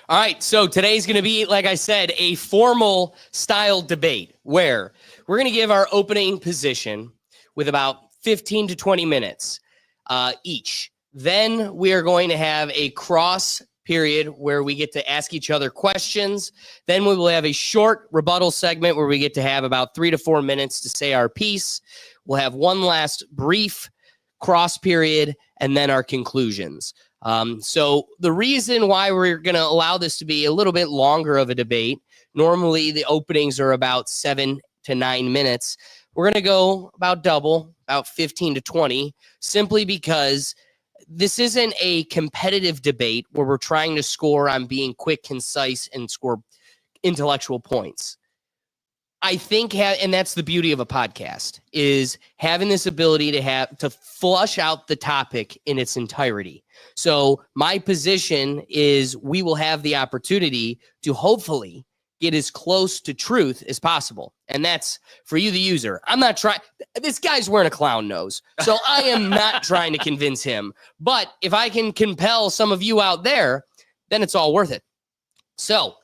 All right, so today's going to be, like I said, a formal style debate where we're going to give our opening position with about 15 to 20 minutes each. Then we are going to have a cross period where we get to ask each other questions. Then we will have a short rebuttal segment where we get to have about 3 to 4 minutes to say our piece. We'll have one last brief cross period and then our conclusions. So the reason why we're going to allow this to be a little bit longer of a debate, normally the openings are about 7 to 9 minutes. We're going to go about double, about 15 to 20, simply because this isn't a competitive debate where we're trying to score on being quick, concise, and score intellectual points. I think, and that's the beauty of a podcast, is having this ability to flush out the topic in its entirety. So my position is we will have the opportunity to hopefully get as close to truth as possible. And that's for you, the user. I'm not trying. This guy's wearing a clown nose, so I am not trying to convince him. But if I can compel some of you out there, then it's all worth it. So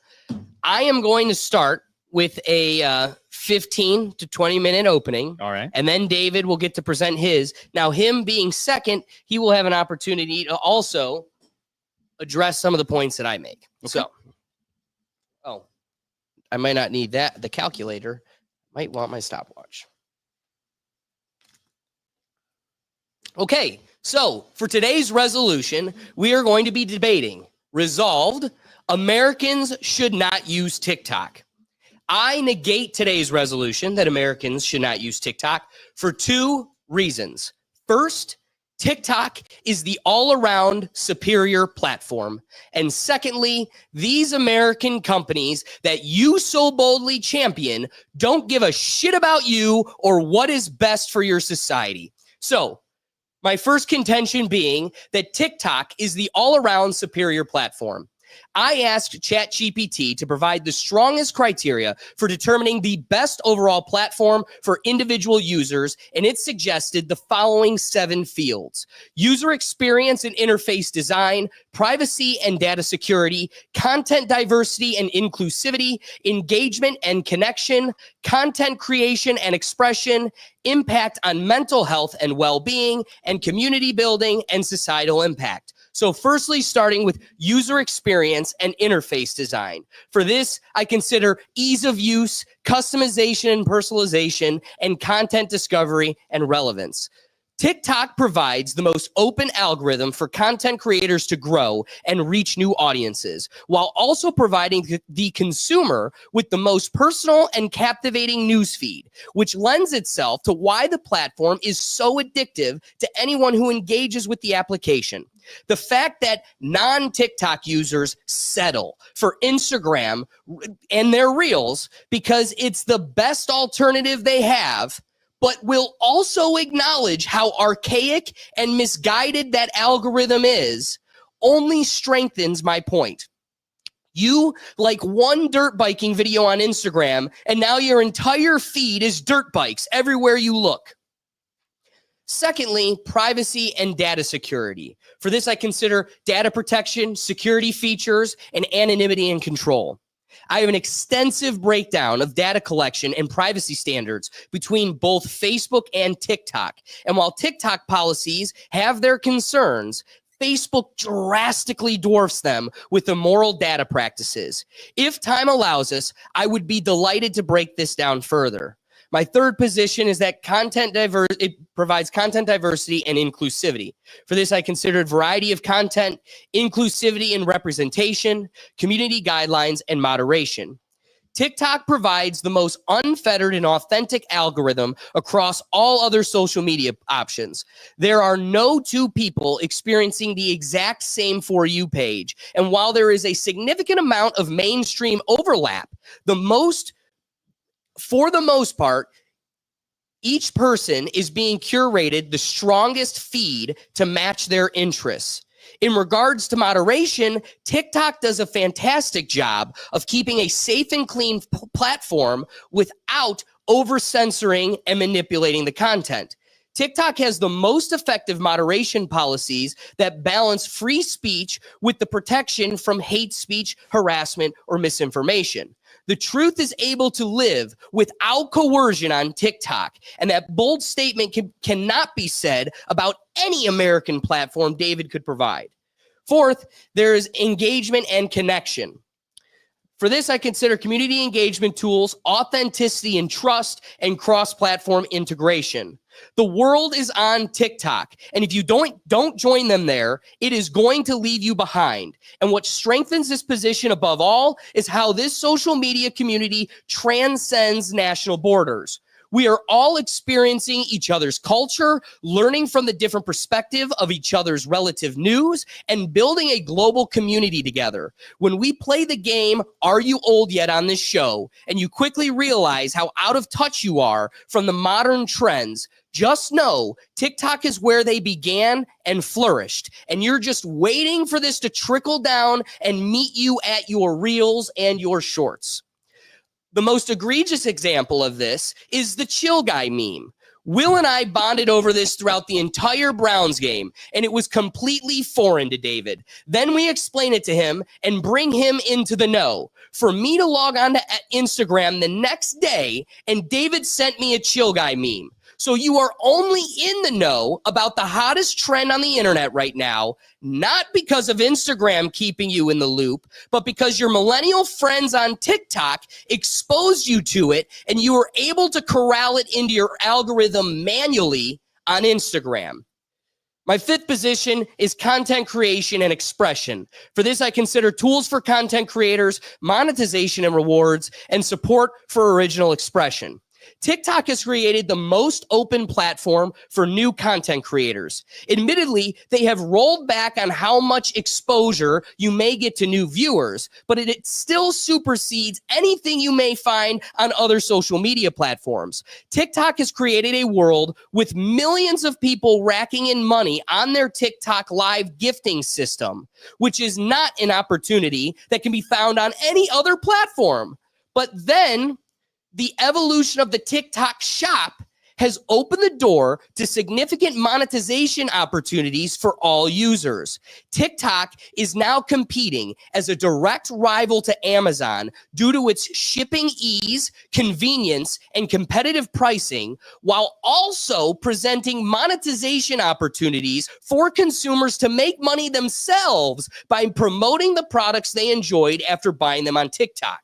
I am going to start with a 15 to 20 minute opening. All right. And then David will get to present his. Now, him being second, he will have an opportunity to also address some of the points that I make. Okay. So, I might not need that. The calculator might want my stopwatch. Okay. So for today's resolution, we are going to be debating resolved. Americans should not use TikTok. I negate today's resolution that Americans should not use TikTok for 2 reasons. First, TikTok is the all-around superior platform. And secondly, these American companies that you so boldly champion don't give a shit about you or what is best for your society. So, my first contention being that TikTok is the all-around superior platform. I asked ChatGPT to provide the strongest criteria for determining the best overall platform for individual users, and it suggested the following 7 fields: user experience and interface design, privacy and data security, content diversity and inclusivity, engagement and connection, content creation and expression, impact on mental health and well-being, and community building and societal impact. So firstly, starting with user experience and interface design. For this, I consider ease of use, customization and personalization, and content discovery and relevance. TikTok provides the most open algorithm for content creators to grow and reach new audiences, while also providing the consumer with the most personal and captivating newsfeed, which lends itself to why the platform is so addictive to anyone who engages with the application. The fact that non-TikTok users settle for Instagram and their Reels because it's the best alternative they have, but will also acknowledge how archaic and misguided that algorithm is, only strengthens my point. You like one dirt biking video on Instagram, and now your entire feed is dirt bikes everywhere you look. Secondly, privacy and data security. For this, I consider data protection, security features, and anonymity and control. I have an extensive breakdown of data collection and privacy standards between both Facebook and TikTok. And while TikTok policies have their concerns, Facebook drastically dwarfs them with immoral data practices. If time allows us, I would be delighted to break this down further. My third position is that it provides content diversity and inclusivity. For this, I considered variety of content, inclusivity and representation, community guidelines, and moderation. TikTok provides the most unfettered and authentic algorithm across all other social media options. There are no 2 people experiencing the exact same For You page. And while there is a significant amount of mainstream overlap, for the most part, each person is being curated the strongest feed to match their interests. In regards to moderation, TikTok does a fantastic job of keeping a safe and clean platform without over-censoring and manipulating the content. TikTok has the most effective moderation policies that balance free speech with the protection from hate speech, harassment, or misinformation. The truth is able to live without coercion on TikTok, and that bold statement cannot be said about any American platform David could provide. Fourth, there is engagement and connection. For this, I consider community engagement tools, authenticity and trust, and cross-platform integration. The world is on TikTok, and if you don't join them there, it is going to leave you behind. And what strengthens this position above all is how this social media community transcends national borders. We are all experiencing each other's culture, learning from the different perspective of each other's relative news, and building a global community together. When we play the game, Are You Old Yet on this show, and you quickly realize how out of touch you are from the modern trends, just know TikTok is where they began and flourished, and you're just waiting for this to trickle down and meet you at your reels and your shorts. The most egregious example of this is the chill guy meme. Will and I bonded over this throughout the entire Browns game, and it was completely foreign to David. Then we explain it to him and bring him into the know. For me to log on to Instagram the next day, and David sent me a chill guy meme. So you are only in the know about the hottest trend on the internet right now, not because of Instagram keeping you in the loop, but because your millennial friends on TikTok exposed you to it and you were able to corral it into your algorithm manually on Instagram. My fifth position is content creation and expression. For this, I consider tools for content creators, monetization and rewards, and support for original expression. TikTok has created the most open platform for new content creators. Admittedly, they have rolled back on how much exposure you may get to new viewers, but it still supersedes anything you may find on other social media platforms. TikTok has created a world with millions of people racking in money on their TikTok live gifting system, which is not an opportunity that can be found on any other platform. But then the evolution of the TikTok shop has opened the door to significant monetization opportunities for all users. TikTok is now competing as a direct rival to Amazon due to its shipping ease, convenience, and competitive pricing, while also presenting monetization opportunities for consumers to make money themselves by promoting the products they enjoyed after buying them on TikTok.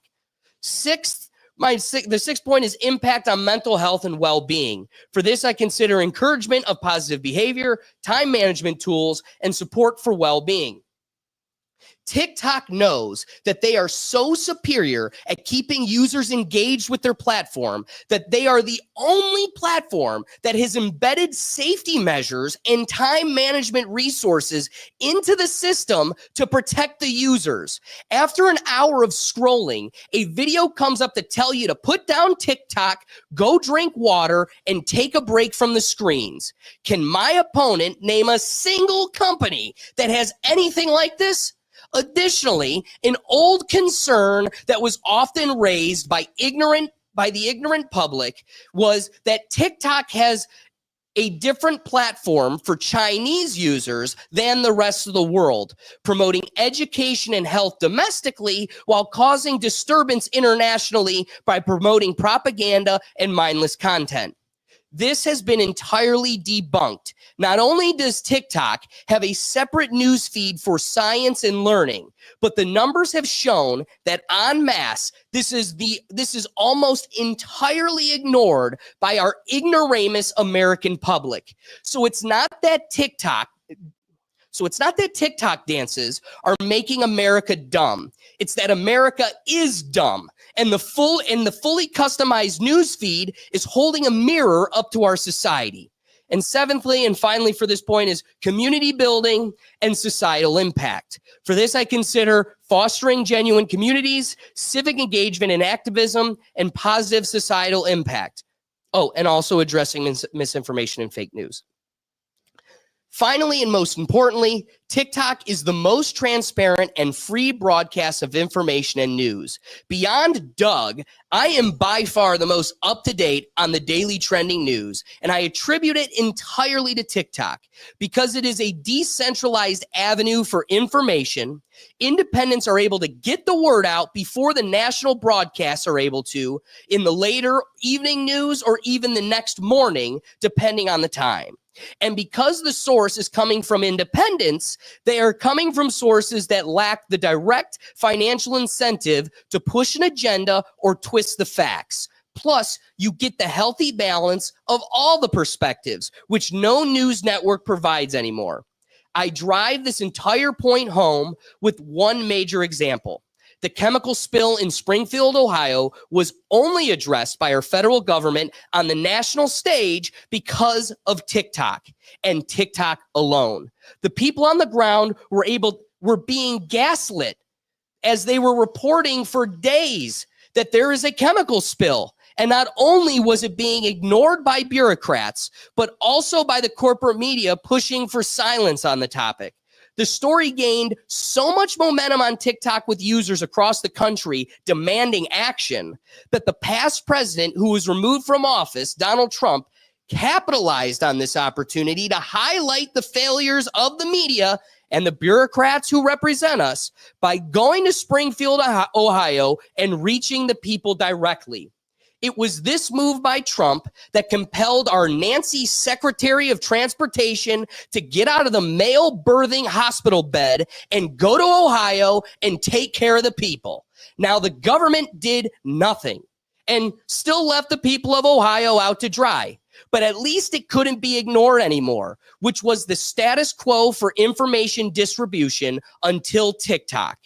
The sixth point is impact on mental health and well-being. For this, I consider encouragement of positive behavior, time management tools, and support for well-being. TikTok knows that they are so superior at keeping users engaged with their platform that they are the only platform that has embedded safety measures and time management resources into the system to protect the users. After an hour of scrolling, a video comes up to tell you to put down TikTok, go drink water, and take a break from the screens. Can my opponent name a single company that has anything like this? Additionally, an old concern that was often raised by the ignorant public was that TikTok has a different platform for Chinese users than the rest of the world, promoting education and health domestically while causing disturbance internationally by promoting propaganda and mindless content. This has been entirely debunked. Not only does TikTok have a separate news feed for science and learning, but the numbers have shown that en masse, this is almost entirely ignored by our ignoramus American public. So it's not that TikTok dances are making America dumb. It's that America is dumb. And the fully customized news feed is holding a mirror up to our society. And seventhly, and finally for this point, is community building and societal impact. For this, I consider fostering genuine communities, civic engagement and activism, and positive societal impact. Oh, and also addressing misinformation and fake news. Finally, and most importantly, TikTok is the most transparent and free broadcast of information and news. Beyond Doug, I am by far the most up-to-date on the daily trending news, and I attribute it entirely to TikTok because it is a decentralized avenue for information. Independents are able to get the word out before the national broadcasts are able to in the later evening news or even the next morning, depending on the time. And because the source is coming from independents, they are coming from sources that lack the direct financial incentive to push an agenda or twist the facts. Plus, you get the healthy balance of all the perspectives, which no news network provides anymore. I drive this entire point home with one major example. The chemical spill in Springfield, Ohio, was only addressed by our federal government on the national stage because of TikTok and TikTok alone. The people on the ground were being gaslit as they were reporting for days that there is a chemical spill. And not only was it being ignored by bureaucrats, but also by the corporate media pushing for silence on the topic. The story gained so much momentum on TikTok with users across the country demanding action that the past president, who was removed from office, Donald Trump, capitalized on this opportunity to highlight the failures of the media and the bureaucrats who represent us by going to Springfield, Ohio, and reaching the people directly. It was this move by Trump that compelled our Nancy Secretary of Transportation to get out of the male birthing hospital bed and go to Ohio and take care of the people. Now, the government did nothing and still left the people of Ohio out to dry. But at least it couldn't be ignored anymore, which was the status quo for information distribution until TikTok.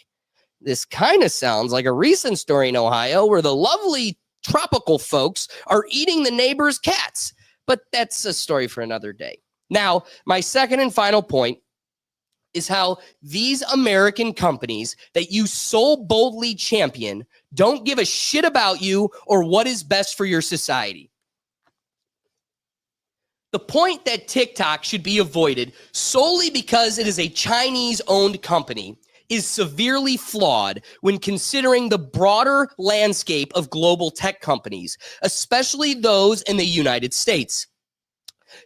This kind of sounds like a recent story in Ohio where the lovely tropical folks are eating the neighbor's cats, but that's a story for another day. Now, my second and final point is how these American companies that you so boldly champion don't give a shit about you or what is best for your society. The point that TikTok should be avoided solely because it is a Chinese-owned company is severely flawed when considering the broader landscape of global tech companies, especially those in the United States.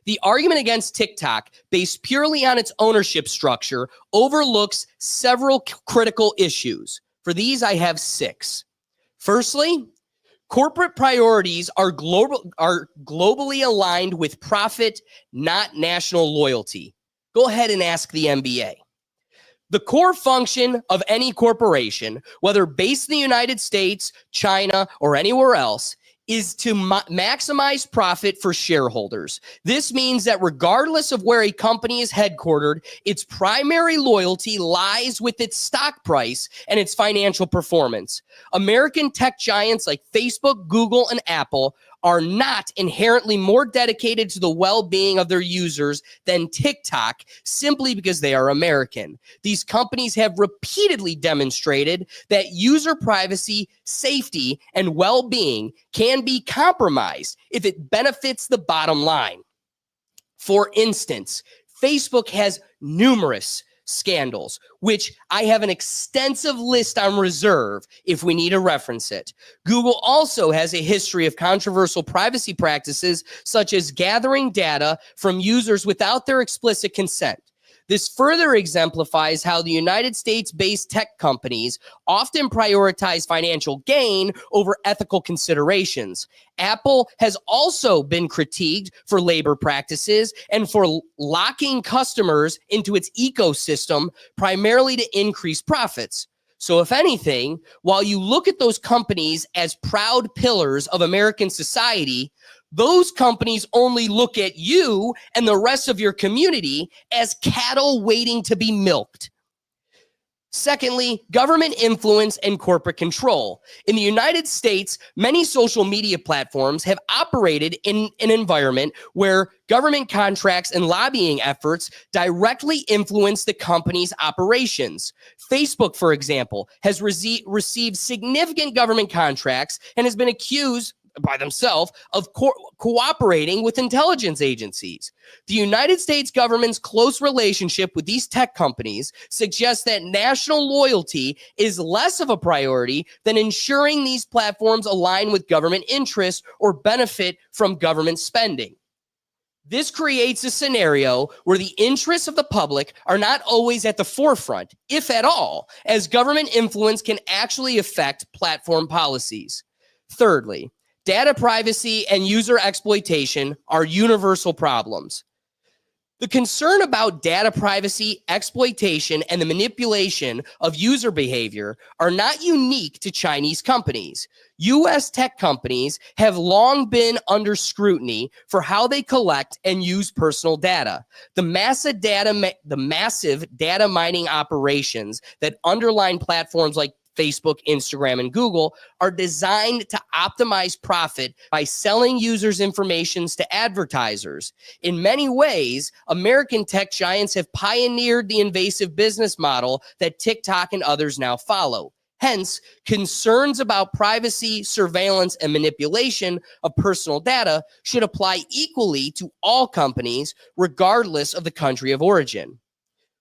The argument against TikTok, based purely on its ownership structure, overlooks several critical issues. For these, I have 6. Firstly, corporate priorities are globally aligned with profit, not national loyalty. Go ahead and ask the NBA. The core function of any corporation, whether based in the United States, China, or anywhere else, is to maximize profit for shareholders. This means that regardless of where a company is headquartered, its primary loyalty lies with its stock price and its financial performance. American tech giants like Facebook, Google, and Apple are not inherently more dedicated to the well-being of their users than TikTok simply because they are American. These companies have repeatedly demonstrated that user privacy, safety, and well-being can be compromised if it benefits the bottom line. For instance, Facebook has numerous scandals, which I have an extensive list on reserve if we need to reference it. Google also has a history of controversial privacy practices, such as gathering data from users without their explicit consent. This further exemplifies how the United States-based tech companies often prioritize financial gain over ethical considerations. Apple has also been critiqued for labor practices and for locking customers into its ecosystem primarily to increase profits. So if anything, while you look at those companies as proud pillars of American society, those companies only look at you and the rest of your community as cattle waiting to be milked. Secondly, government influence and corporate control. In the United States, many social media platforms have operated in an environment where government contracts and lobbying efforts directly influence the company's operations. Facebook, for example, has received significant government contracts and has been accused by themselves of cooperating with intelligence agencies. The United States government's close relationship with these tech companies suggests that national loyalty is less of a priority than ensuring these platforms align with government interests or benefit from government spending. This creates a scenario where the interests of the public are not always at the forefront, if at all, as government influence can actually affect platform policies. Thirdly, data privacy and user exploitation are universal problems. The concern about data privacy, exploitation, and the manipulation of user behavior are not unique to Chinese companies. U.S. tech companies have long been under scrutiny for how they collect and use personal data. The massive data mining operations that underline platforms like Facebook, Instagram, and Google are designed to optimize profit by selling users' information to advertisers. In many ways, American tech giants have pioneered the invasive business model that TikTok and others now follow. Hence, concerns about privacy, surveillance, and manipulation of personal data should apply equally to all companies, regardless of the country of origin.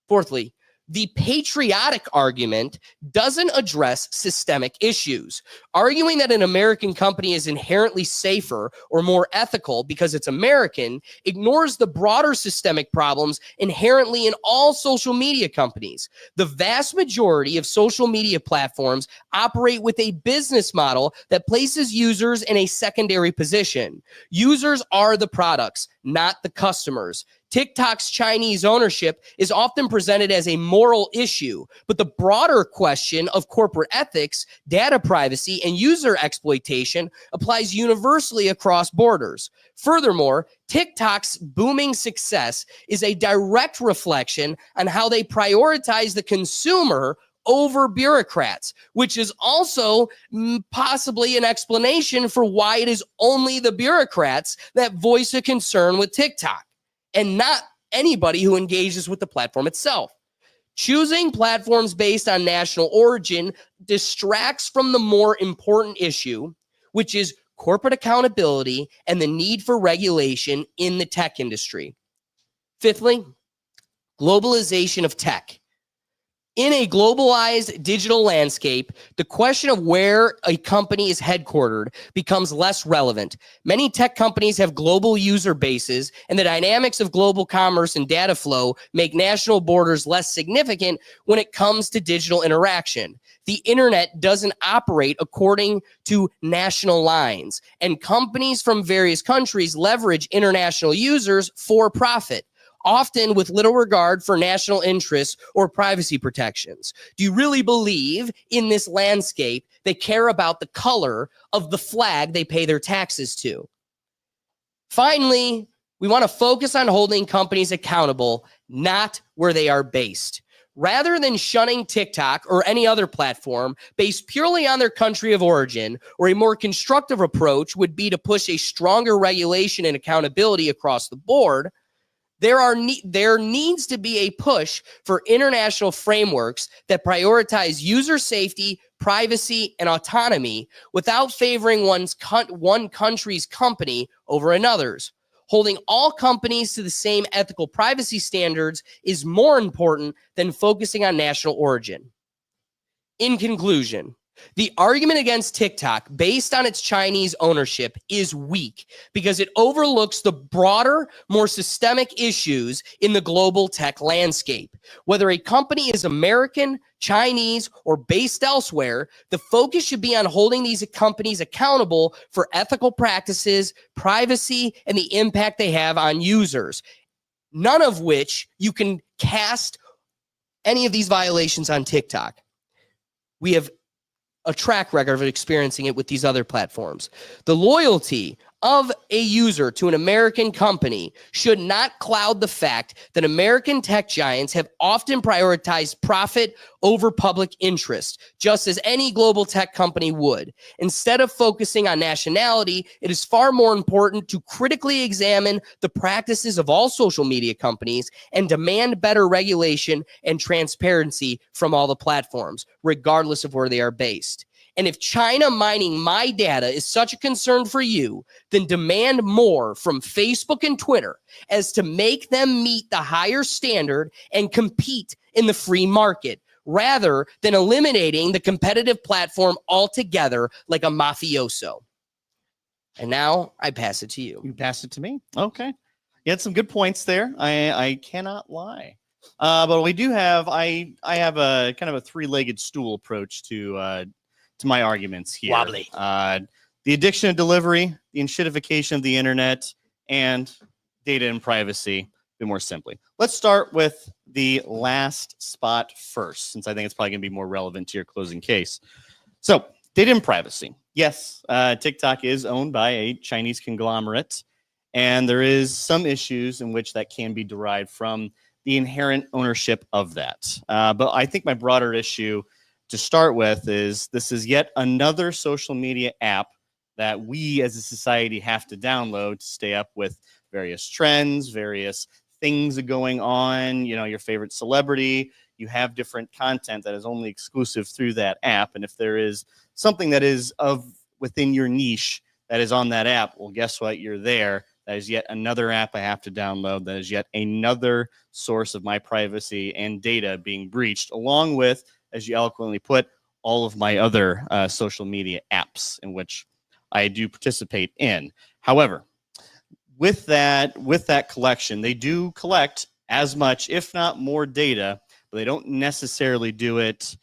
Fourthly, the patriotic argument doesn't address systemic issues. Arguing that an American company is inherently safer or more ethical because it's American ignores the broader systemic problems inherently in all social media companies. The vast majority of social media platforms operate with a business model that places users in a secondary position. Users are the products, not the customers. TikTok's Chinese ownership is often presented as a moral issue, but the broader question of corporate ethics, data privacy, and user exploitation applies universally across borders. Furthermore, TikTok's booming success is a direct reflection on how they prioritize the consumer over bureaucrats, which is also possibly an explanation for why it is only the bureaucrats that voice a concern with TikTok, and not anybody who engages with the platform itself. Choosing platforms based on national origin distracts from the more important issue, which is corporate accountability and the need for regulation in the tech industry. Fifthly, globalization of tech. In a globalized digital landscape, the question of where a company is headquartered becomes less relevant. Many tech companies have global user bases, and the dynamics of global commerce and data flow make national borders less significant when it comes to digital interaction. The internet doesn't operate according to national lines, and companies from various countries leverage international users for profit, often with little regard for national interests or privacy protections. Do you really believe in this landscape they care about the color of the flag they pay their taxes to? Finally, we want to focus on holding companies accountable, not where they are based. Rather than shunning TikTok or any other platform based purely on their country of origin, or a more constructive approach would be to push a stronger regulation and accountability across the board, there needs to be a push for international frameworks that prioritize user safety, privacy, and autonomy without favoring one country's company over another's. Holding all companies to the same ethical privacy standards is more important than focusing on national origin. In conclusion, the argument against TikTok based on its Chinese ownership is weak because it overlooks the broader, more systemic issues in the global tech landscape. Whether a company is American, Chinese, or based elsewhere, the focus should be on holding these companies accountable for ethical practices, privacy, and the impact they have on users. None of which you can cast any of these violations on TikTok. We have a track record of experiencing it with these other platforms. The loyalty of a user to an American company should not cloud the fact that American tech giants have often prioritized profit over public interest, just as any global tech company would. Instead of focusing on nationality, it is far more important to critically examine the practices of all social media companies and demand better regulation and transparency from all the platforms, regardless of where they are based. And if China mining my data is such a concern for you, then demand more from Facebook and Twitter as to make them meet the higher standard and compete in the free market, rather than eliminating the competitive platform altogether like a mafioso. And now I pass it to you. You pass it to me? Okay. You had some good points there. I cannot lie. But we do have, I have a kind of a three-legged stool approach to my arguments here. Wobbly. The addiction of delivery, the enshittification of the internet, and data and privacy, a bit more simply. Let's start with the last spot first, since I think it's probably going to be more relevant to your closing case. So, data and privacy. Yes, TikTok is owned by a Chinese conglomerate, and there is some issues in which that can be derived from the inherent ownership of that. But I think my broader issue to start with is this is yet another social media app that we as a society have to download to stay up with various trends, various things going on, you know, your favorite celebrity. You have different content that is only exclusive through that app. And if there is something that is of within your niche that is on that app, well, guess what? You're there. That is yet another app I have to download. That is yet another source of my privacy and data being breached, along with, as you eloquently put, all of my other social media apps in which I do participate in. However, with that collection, they do collect as much, if not more data, but they don't necessarily do it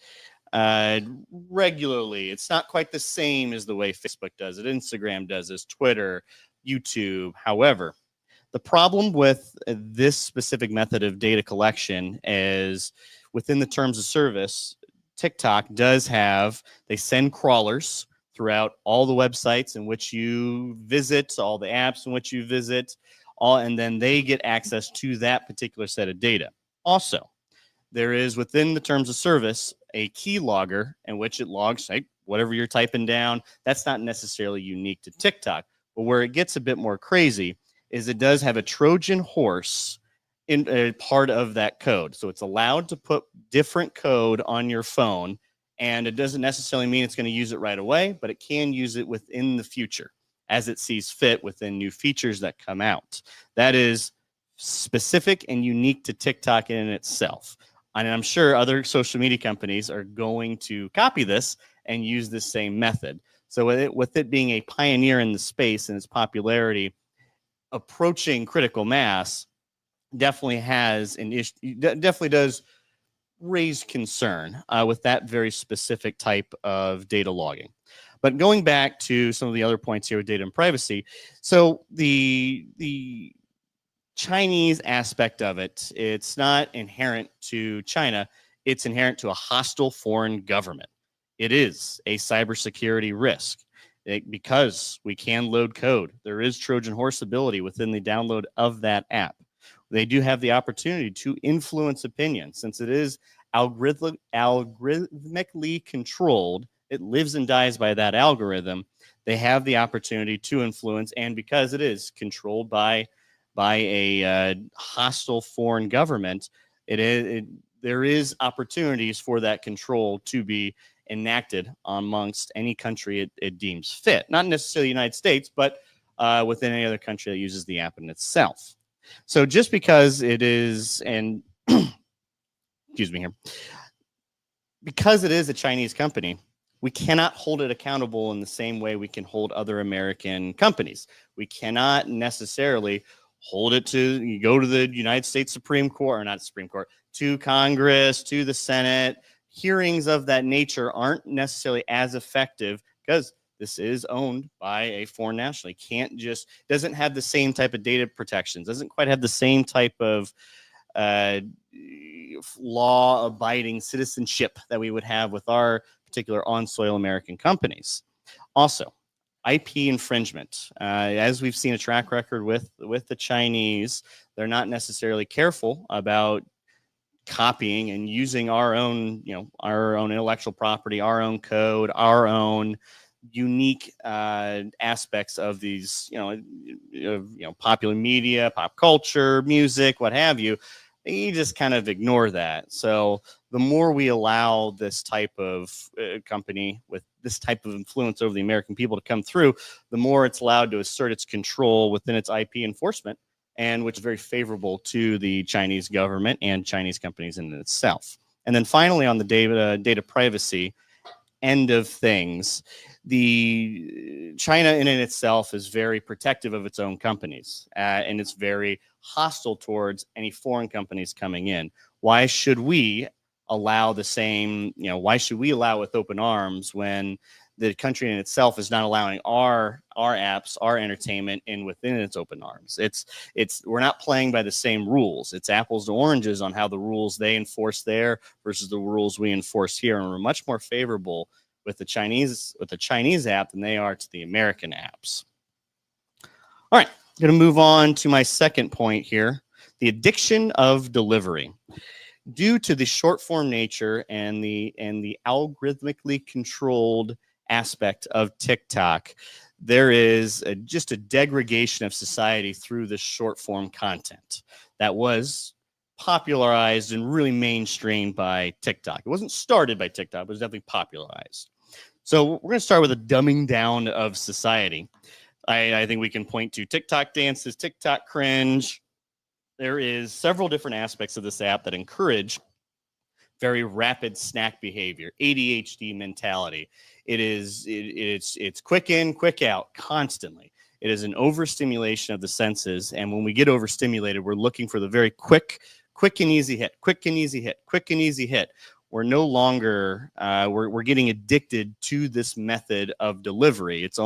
regularly. It's not quite the same as the way Facebook does it, Instagram does this, Twitter, YouTube. However, the problem with this specific method of data collection is within the terms of service, TikTok does have, they send crawlers throughout all the websites in which you visit, all the apps in which you visit, and then they get access to that particular set of data. Also, there is within the terms of service a key logger in which it logs like whatever you're typing down. That's not necessarily unique to TikTok, but where it gets a bit more crazy is it does have a Trojan horse in a part of that code. So it's allowed to put different code on your phone, and it doesn't necessarily mean it's going to use it right away, but it can use it within the future as it sees fit within new features that come out. That is specific and unique to TikTok in itself. And I'm sure other social media companies are going to copy this and use this same method. So with it being a pioneer in the space and its popularity approaching critical mass, definitely has an issue. Definitely does raise concern with that very specific type of data logging. But going back to some of the other points here with data and privacy, so the Chinese aspect of it, it's not inherent to China. It's inherent to a hostile foreign government. It is a cybersecurity risk because we can load code. There is Trojan horse ability within the download of that app. They do have the opportunity to influence opinion since it is algorithmically controlled. It lives and dies by that algorithm. They have the opportunity to influence, and because it is controlled by a hostile foreign government, there is opportunities for that control to be enacted amongst any country it deems fit. Not necessarily the United States, but within any other country that uses the app in itself. So just because it is, and excuse me here, because it is a Chinese company, we cannot hold it accountable in the same way we can hold other American companies. We cannot necessarily hold it to, you go to the United States Supreme Court, or not Supreme Court, to Congress, to the Senate. Hearings of that nature aren't necessarily as effective because this is owned by a foreign national. It can't just, doesn't have the same type of data protections, doesn't quite have the same type of law-abiding citizenship that we would have with our particular on-soil American companies. Also, IP infringement. As we've seen a track record with the Chinese, they're not necessarily careful about copying and using our own intellectual property, our own code, our own unique aspects of these, popular media, pop culture, music, what have you. you just kind of ignore that. So the more we allow this type of company with this type of influence over the American people to come through, the more it's allowed to assert its control within its IP enforcement, and which is very favorable to the Chinese government and Chinese companies in itself. And then finally, on the data privacy end of things, the China in itself is very protective of its own companies, and it's very hostile towards any foreign companies coming in. Why should we allow the same, why should we allow with open arms when the country in itself is not allowing our apps, our entertainment in within its open arms? We're not playing by the same rules. It's apples to oranges on how the rules they enforce there versus the rules we enforce here, and we're much more favorable with the Chinese app than they are to the American apps. All right, I'm going to move on to my second point here: the addiction of delivery. Due to the short form nature and the algorithmically controlled aspect of TikTok, there is just a degradation of society through this short form content that was popularized and really mainstreamed by TikTok. It wasn't started by TikTok, but it was definitely popularized. So we're going to start with a dumbing down of society. I think we can point to TikTok dances, TikTok cringe. There is several different aspects of this app that encourage very rapid snack behavior, ADHD mentality. It's quick in, quick out constantly. It is an overstimulation of the senses, and when we get overstimulated, we're looking for the very quick and easy hit, quick and easy hit, quick and easy hit. We're no longer we're getting addicted to this method of delivery. It's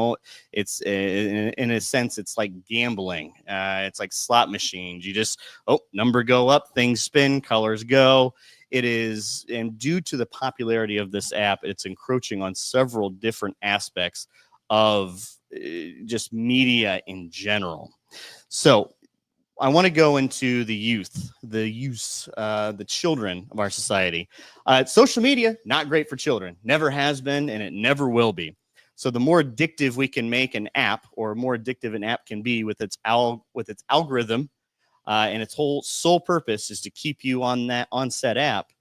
in a sense, it's like gambling. It's like slot machines. You just, number go up, things spin, colors go. It is, and due to the popularity of this app, it's encroaching on several different aspects of just media in general. So I want to go into the youth, the children of our society. Social media, not great for children. Never has been, and it never will be. So the more addictive we can make an app, or more addictive an app can be with its algorithm, and its whole sole purpose is to keep you on said app,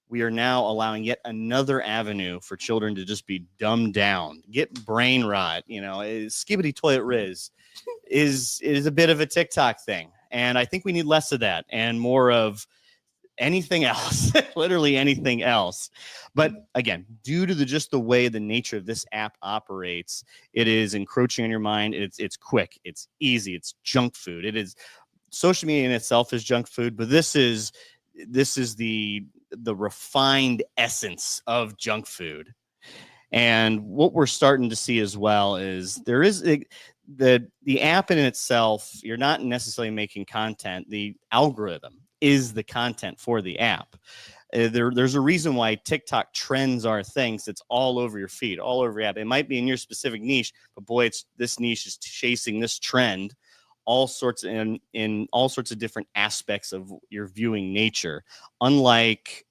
we are now allowing yet another avenue for children to just be dumbed down, get brain rot. Skibbity toilet riz is a bit of a TikTok thing. And I think we need less of that and more of anything else, literally anything else. But again, due to just the way the nature of this app operates, it is encroaching on your mind. It's quick, it's easy, it's junk food. It is, social media in itself is junk food, but this is the refined essence of junk food. And what we're starting to see as well is there is the app in itself, you're not necessarily making content. The algorithm is the content for the app. There's a reason why TikTok trends are things. It's all over your feed, all over your app. It might be in your specific niche, but boy, this niche is chasing this trend in all sorts of different aspects of your viewing nature. Unlike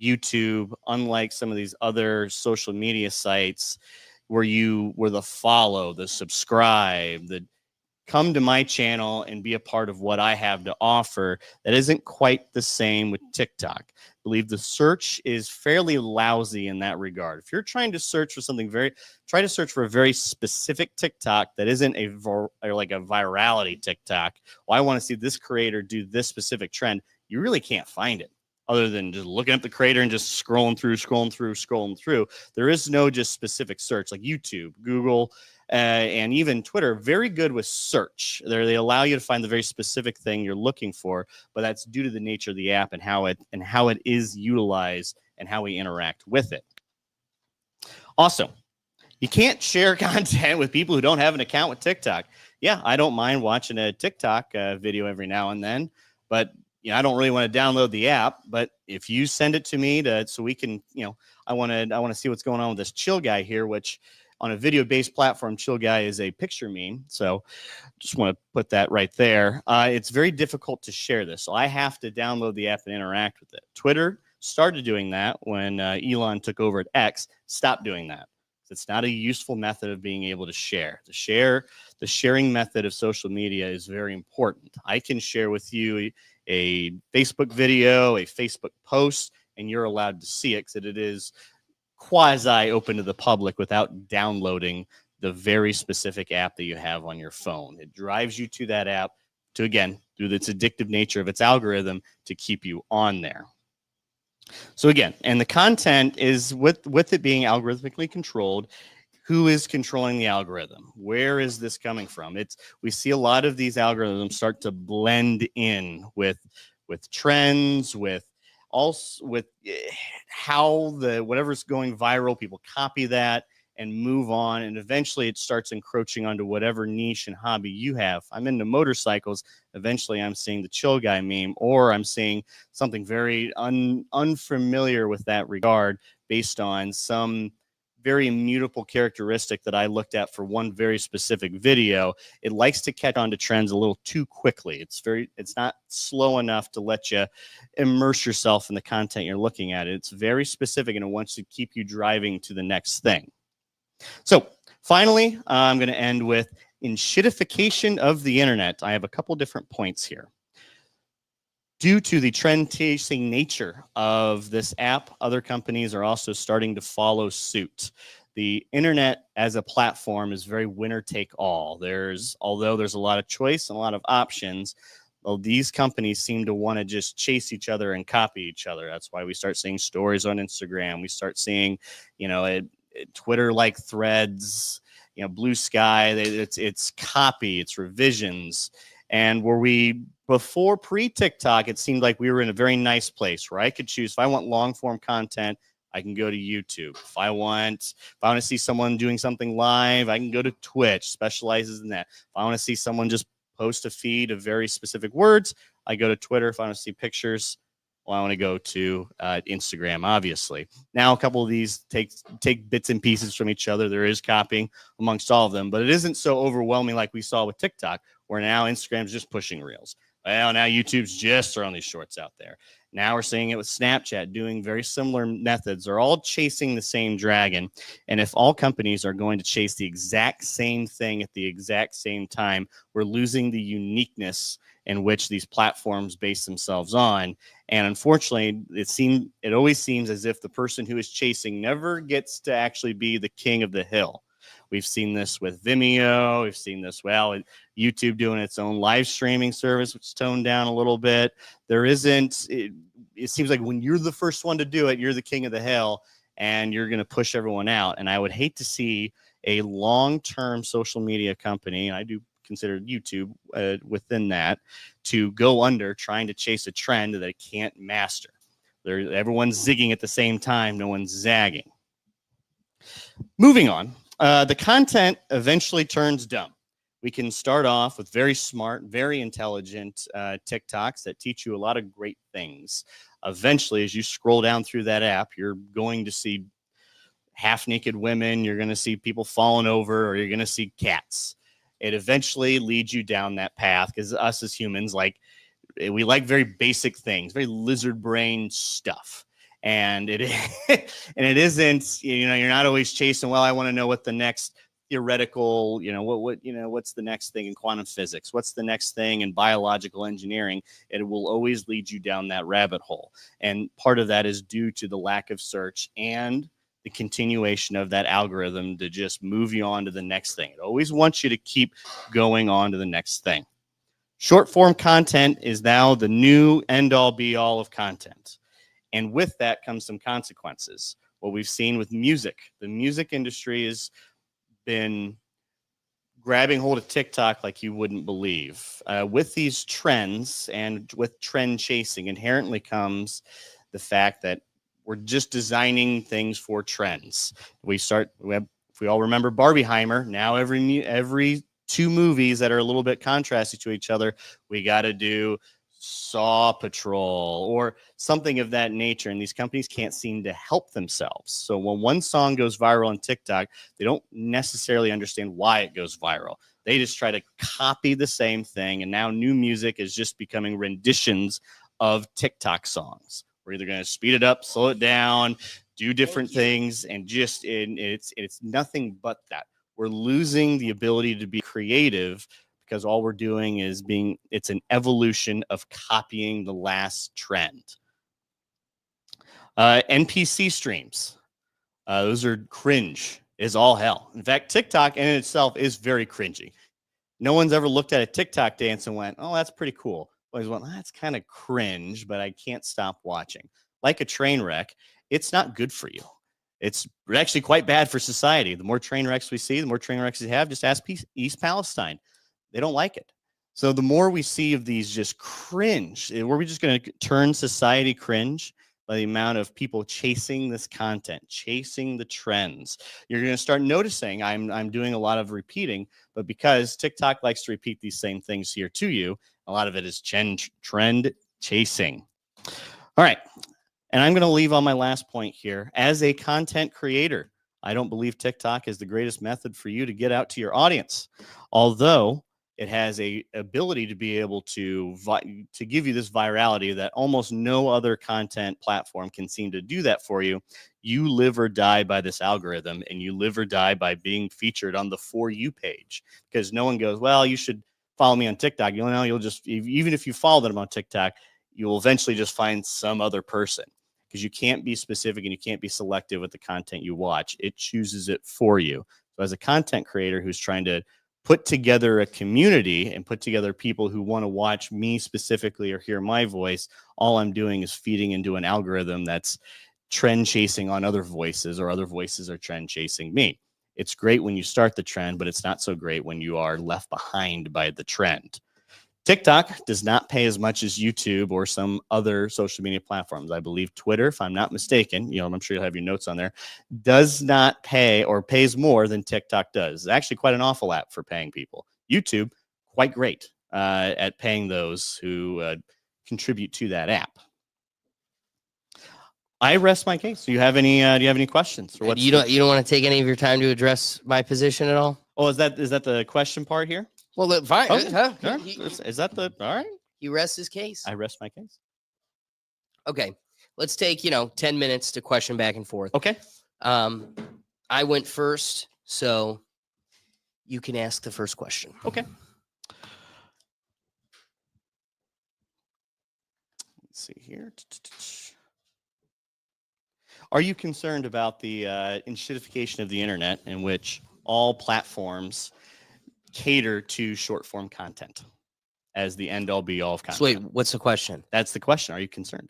YouTube, unlike some of these other social media sites where the follow, the subscribe, the come to my channel and be a part of what I have to offer, that isn't quite the same with TikTok. I believe the search is fairly lousy in that regard. If you're trying to search for something try to search for a very specific TikTok that isn't like a virality TikTok. Well, I want to see this creator do this specific trend. You really can't find it, other than just looking up the creator and just scrolling through. There is no just specific search like YouTube, Google, and even Twitter. Very good with search. They allow you to find the very specific thing you're looking for, but that's due to the nature of the app and how it is utilized and how we interact with it. Also, you can't share content with people who don't have an account with TikTok. Yeah, I don't mind watching a TikTok video every now and then, but I don't really want to download the app. But if you send it to me so we can, I want to see what's going on with this Chill Guy here, which on a video-based platform, Chill Guy is a picture meme. So just want to put that right there. It's very difficult to share this. So I have to download the app and interact with it. Twitter started doing that when Elon took over at X, stopped doing that. It's not a useful method of being able to share. The sharing method of social media is very important. I can share with you a Facebook video, a Facebook post, and you're allowed to see it because it is quasi open to the public without downloading the very specific app that you have on your phone. It drives you to that app to, again, through its addictive nature of its algorithm, to keep you on there. So again, and the content is with it being algorithmically controlled. Who is controlling the algorithm? Where is this coming from? We see a lot of these algorithms start to blend in with trends, with how whatever's going viral, people copy that and move on, and eventually it starts encroaching onto whatever niche and hobby you have. I'm into motorcycles. Eventually I'm seeing the chill guy meme, or I'm seeing something very unfamiliar with that regard based on some very immutable characteristic that I looked at for one very specific video. It likes to catch on to trends a little too quickly. It's not slow enough to let you immerse yourself in the content you're looking at. It's very specific, and it wants to keep you driving to the next thing. So finally, I'm going to end with enshittification of the internet. I have a couple different points here. Due to the trend-chasing nature of this app, other companies are also starting to follow suit. The internet as a platform is very winner-take-all. Although there's a lot of choice and a lot of options, well, these companies seem to want to just chase each other and copy each other. That's why we start seeing stories on Instagram. We start seeing, Twitter-like threads, Blue Sky. It's copy, it's revisions. And before pre-TikTok, it seemed like we were in a very nice place where I could choose. If I want long-form content, I can go to YouTube. If I want to see someone doing something live, I can go to Twitch, specializes in that. If I want to see someone just post a feed of very specific words, I go to Twitter. If I want to see pictures, well, I want to go to Instagram, obviously. Now, a couple of these take bits and pieces from each other. There is copying amongst all of them, but it isn't so overwhelming like we saw with TikTok, where now Instagram's just pushing reels. Well, now YouTube's just throwing these shorts out there. Now we're seeing it with Snapchat doing very similar methods. They're all chasing the same dragon. And if all companies are going to chase the exact same thing at the exact same time, we're losing the uniqueness in which these platforms base themselves on. And unfortunately, it always seems as if the person who is chasing never gets to actually be the king of the hill. We've seen this with Vimeo. We've seen this, YouTube doing its own live streaming service, which is toned down a little bit. It seems like when you're the first one to do it, you're the king of the hill, and you're going to push everyone out. And I would hate to see a long-term social media company, and I do consider YouTube within that, to go under trying to chase a trend that it can't master. Everyone's zigging at the same time. No one's zagging. Moving on. The content eventually turns dumb. We can start off with very smart, very intelligent TikToks that teach you a lot of great things. Eventually, as you scroll down through that app, you're going to see half-naked women, you're going to see people falling over, or you're going to see cats. It eventually leads you down that path, because us as humans, we like very basic things, very lizard brain stuff. And it isn't, you're not always chasing, I want to know what the next theoretical, what's the next thing in quantum physics? What's the next thing in biological engineering? It will always lead you down that rabbit hole. And part of that is due to the lack of search and the continuation of that algorithm to just move you on to the next thing. It always wants you to keep going on to the next thing. Short form content is now the new end all be all of content. And with that comes some consequences. What we've seen with music, the music industry has been grabbing hold of TikTok like you wouldn't believe. With these trends and with trend chasing inherently comes the fact that we're just designing things for trends. If we all remember Barbieheimer, now every two movies that are a little bit contrasty to each other, we got to do Saw Patrol or something of that nature, and these companies can't seem to help themselves. So when one song goes viral on TikTok, they don't necessarily understand why it goes viral. They just try to copy the same thing, and now new music is just becoming renditions of TikTok songs. We're either going to speed it up, slow it down, do different things, and it's nothing but that. We're losing the ability to be creative because all we're doing is it's an evolution of copying the last trend. NPC streams. Those are cringe is all hell. In fact, TikTok in itself is very cringy. No one's ever looked at a TikTok dance and went, oh, that's pretty cool. Always went, that's kind of cringe, but I can't stop watching. Like a train wreck, it's not good for you. It's actually quite bad for society. The more train wrecks we see, the more train wrecks we have. Just ask East Palestine. They don't like it. So the more we see of these just cringe, were we just going to turn society cringe by the amount of people chasing this content, chasing the trends? You're going to start noticing I'm doing a lot of repeating, but because TikTok likes to repeat these same things here to you, a lot of it is trend chasing. All right. And I'm going to leave on my last point here. As a content creator, I don't believe TikTok is the greatest method for you to get out to your audience, although it has a ability to be able to give you this virality that almost no other content platform can seem to do that for you. You live or die by this algorithm, and you live or die by being featured on the For You page, because no one goes, well, you should follow me on TikTok. You'll just, even if you follow them on TikTok, you will eventually just find some other person, because you can't be specific and you can't be selective with the content you watch. It chooses it for you. So as a content creator who's trying to put together a community and put together people who want to watch me specifically or hear my voice, all I'm doing is feeding into an algorithm that's trend chasing on other voices, or other voices are trend chasing me. It's great when you start the trend, but it's not so great when you are left behind by the trend. TikTok does not pay as much as YouTube or some other social media platforms. I believe Twitter, if I'm not mistaken, I'm sure you'll have your notes on there, does not pay, or pays more than TikTok does. It's actually quite an awful app for paying people. YouTube, quite great at paying those who contribute to that app. I rest my case. Do you have any questions? Or You don't want to take any of your time to address my position at all? Oh, is that the question part here? Well, fine. Okay. Huh? Is that all right? He rests his case. I rest my case. Okay. Let's take, 10 minutes to question back and forth. Okay. I went first, so you can ask the first question. Okay. Let's see here. Are you concerned about the enshittification of the internet, in which all platforms cater to short form content as the end all be all of content? So wait, what's the question? That's the question. Are you concerned?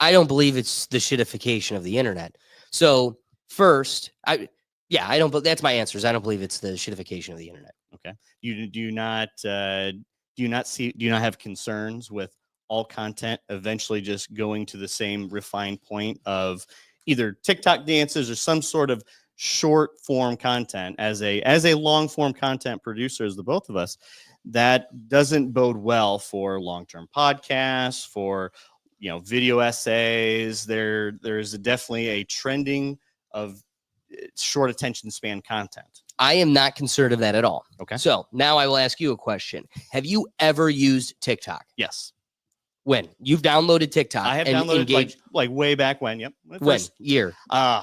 I don't believe it's the shittification of the internet. So first, I don't. But that's my answers. I don't believe it's the shittification of the internet. Okay. Do you not have concerns with all content eventually just going to the same refined point of either TikTok dances or some sort of short form content? As a long form content producer, as the both of us, that doesn't bode well for long-term podcasts, for video essays. There's definitely a trending of short attention span content. I am not concerned of that at all. Okay. So now I will ask you a question. Have you ever used TikTok? Yes. When? You've downloaded TikTok? I have downloaded like way back when. Yep. When? Year? Oh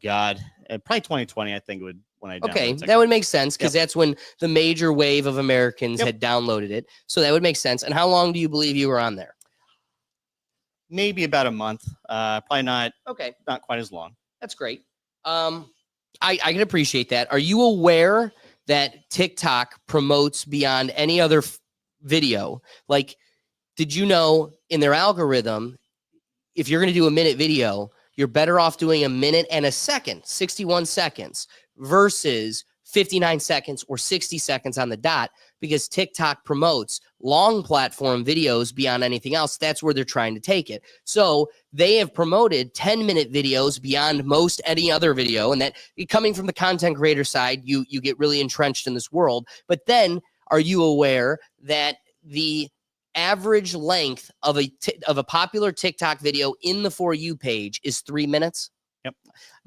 God. Probably 2020, I think, when I downloaded TikTok. That would make sense, because that's when the major wave of Americans had downloaded it. So that would make sense. And how long do you believe you were on there? Maybe about a month. Probably not. Okay. Not quite as long. That's great. I can appreciate that. Are you aware that TikTok promotes beyond any other video? Like, did you know in their algorithm, if you're going to do a minute video, you're better off doing a minute and a second, 61 seconds, versus 59 seconds or 60 seconds on the dot, because TikTok promotes long platform videos beyond anything else. That's where they're trying to take it. So they have promoted 10-minute videos beyond most any other video. And that, coming from the content creator side, you get really entrenched in this world. But then, are you aware that the average length of a popular TikTok video in the For You page is 3 minutes? Yep.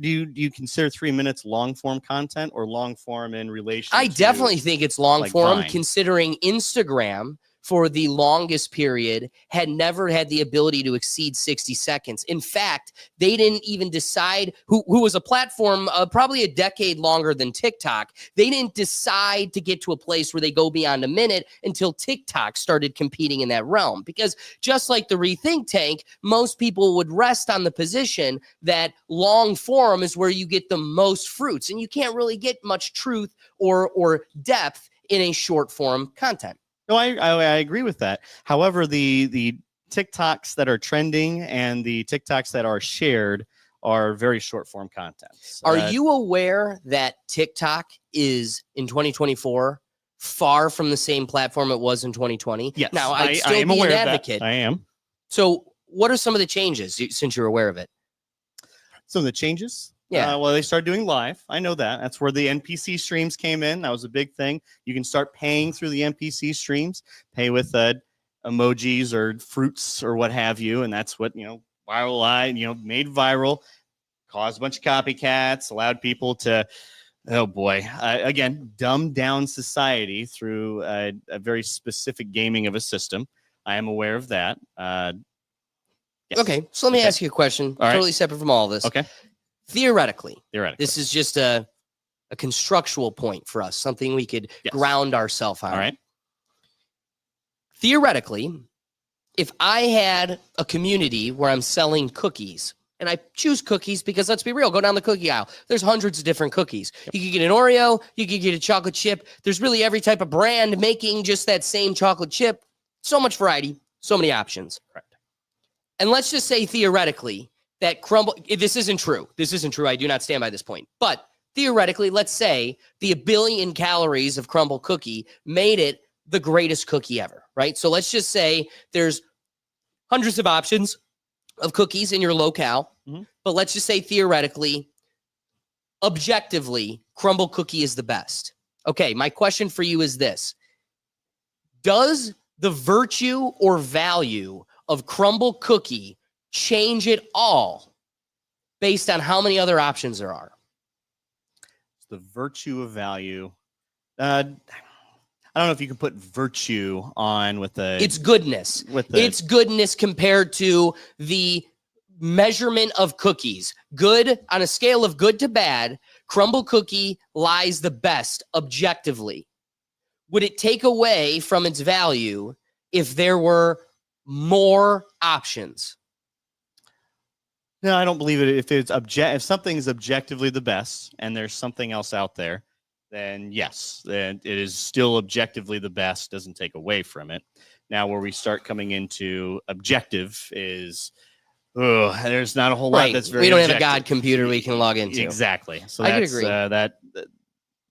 Do you consider 3 minutes long form content, or long form in relation? I definitely think it's long like form, Vine? considering Instagram for the longest period had never had the ability to exceed 60 seconds. In fact, they didn't even decide who was a platform probably a decade longer than TikTok. They didn't decide to get to a place where they go beyond a minute until TikTok started competing in that realm. Because just like the Rethink Tank, most people would rest on the position that long form is where you get the most fruits, and you can't really get much truth or depth in a short form content. No, I agree with that. However, the TikToks that are trending and the TikToks that are shared are very short form content. Are you aware that TikTok is in 2024 far from the same platform it was in 2020? Yes. Now, I'd I still am be aware an of that. advocate. I am. So what are some of the changes since you're aware of it? Some of the changes? Yeah. Well, they started doing live. I know that. That's where the NPC streams came in. That was a big thing. You can start paying through the NPC streams, pay with emojis or fruits or what have you. And that's what, Viral Eye, made viral, caused a bunch of copycats, allowed people to, oh boy, again, dumb down society through a very specific gaming of a system. I am aware of that. Yes. Okay, so let me ask you a question, All right. totally separate from all of this. Okay. Theoretically, Theoretically. this is just a constructual point for us, something we could Yes. ground ourselves on. All right. Theoretically, if I had a community where I'm selling cookies, and I choose cookies because let's be real, go down the cookie aisle. There's hundreds of different cookies. Yep. You could get an Oreo, you could get a chocolate chip. There's really every type of brand making just that same chocolate chip. So much variety, so many options. Correct. And let's just say theoretically that Crumble, this isn't true. This isn't true. I do not stand by this point. But theoretically, let's say the 1 billion calories of Crumble cookie made it the greatest cookie ever, right? So let's just say there's hundreds of options of cookies in your locale, but let's just say theoretically, objectively, Crumble cookie is the best. Okay, my question for you is this. Does the virtue or value of Crumble cookie change it all based on how many other options there are? The virtue of value. I don't know if you can put virtue on with the. It's goodness. With the, It's goodness compared to the measurement of cookies. Good on a scale of good to bad, Crumble cookie lies the best objectively. Would it take away from its value if there were more options? No, I don't believe it. If something is objectively the best and there's something else out there, then yes, then it is still objectively the best. Doesn't take away from it. Now, where we start coming into objective is, there's not a whole lot that's very. We don't have a objective. God computer we can log into. Exactly. So I could that's agree.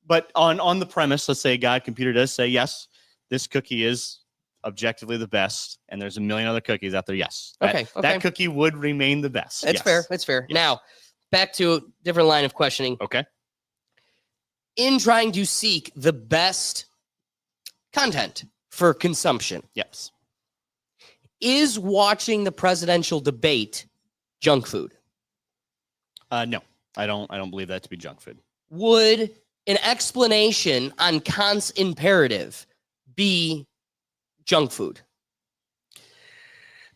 But on the premise, let's say God computer does say yes, this cookie is objectively the best, and there's a million other cookies out there. Yes. That cookie would remain the best. That's yes. fair. That's fair. Yes. Now, back to a different line of questioning. Okay. In trying to seek the best content for consumption, Yes. is watching the presidential debate junk food? No, I don't believe that to be junk food. Would an explanation on Kant's imperative be junk food?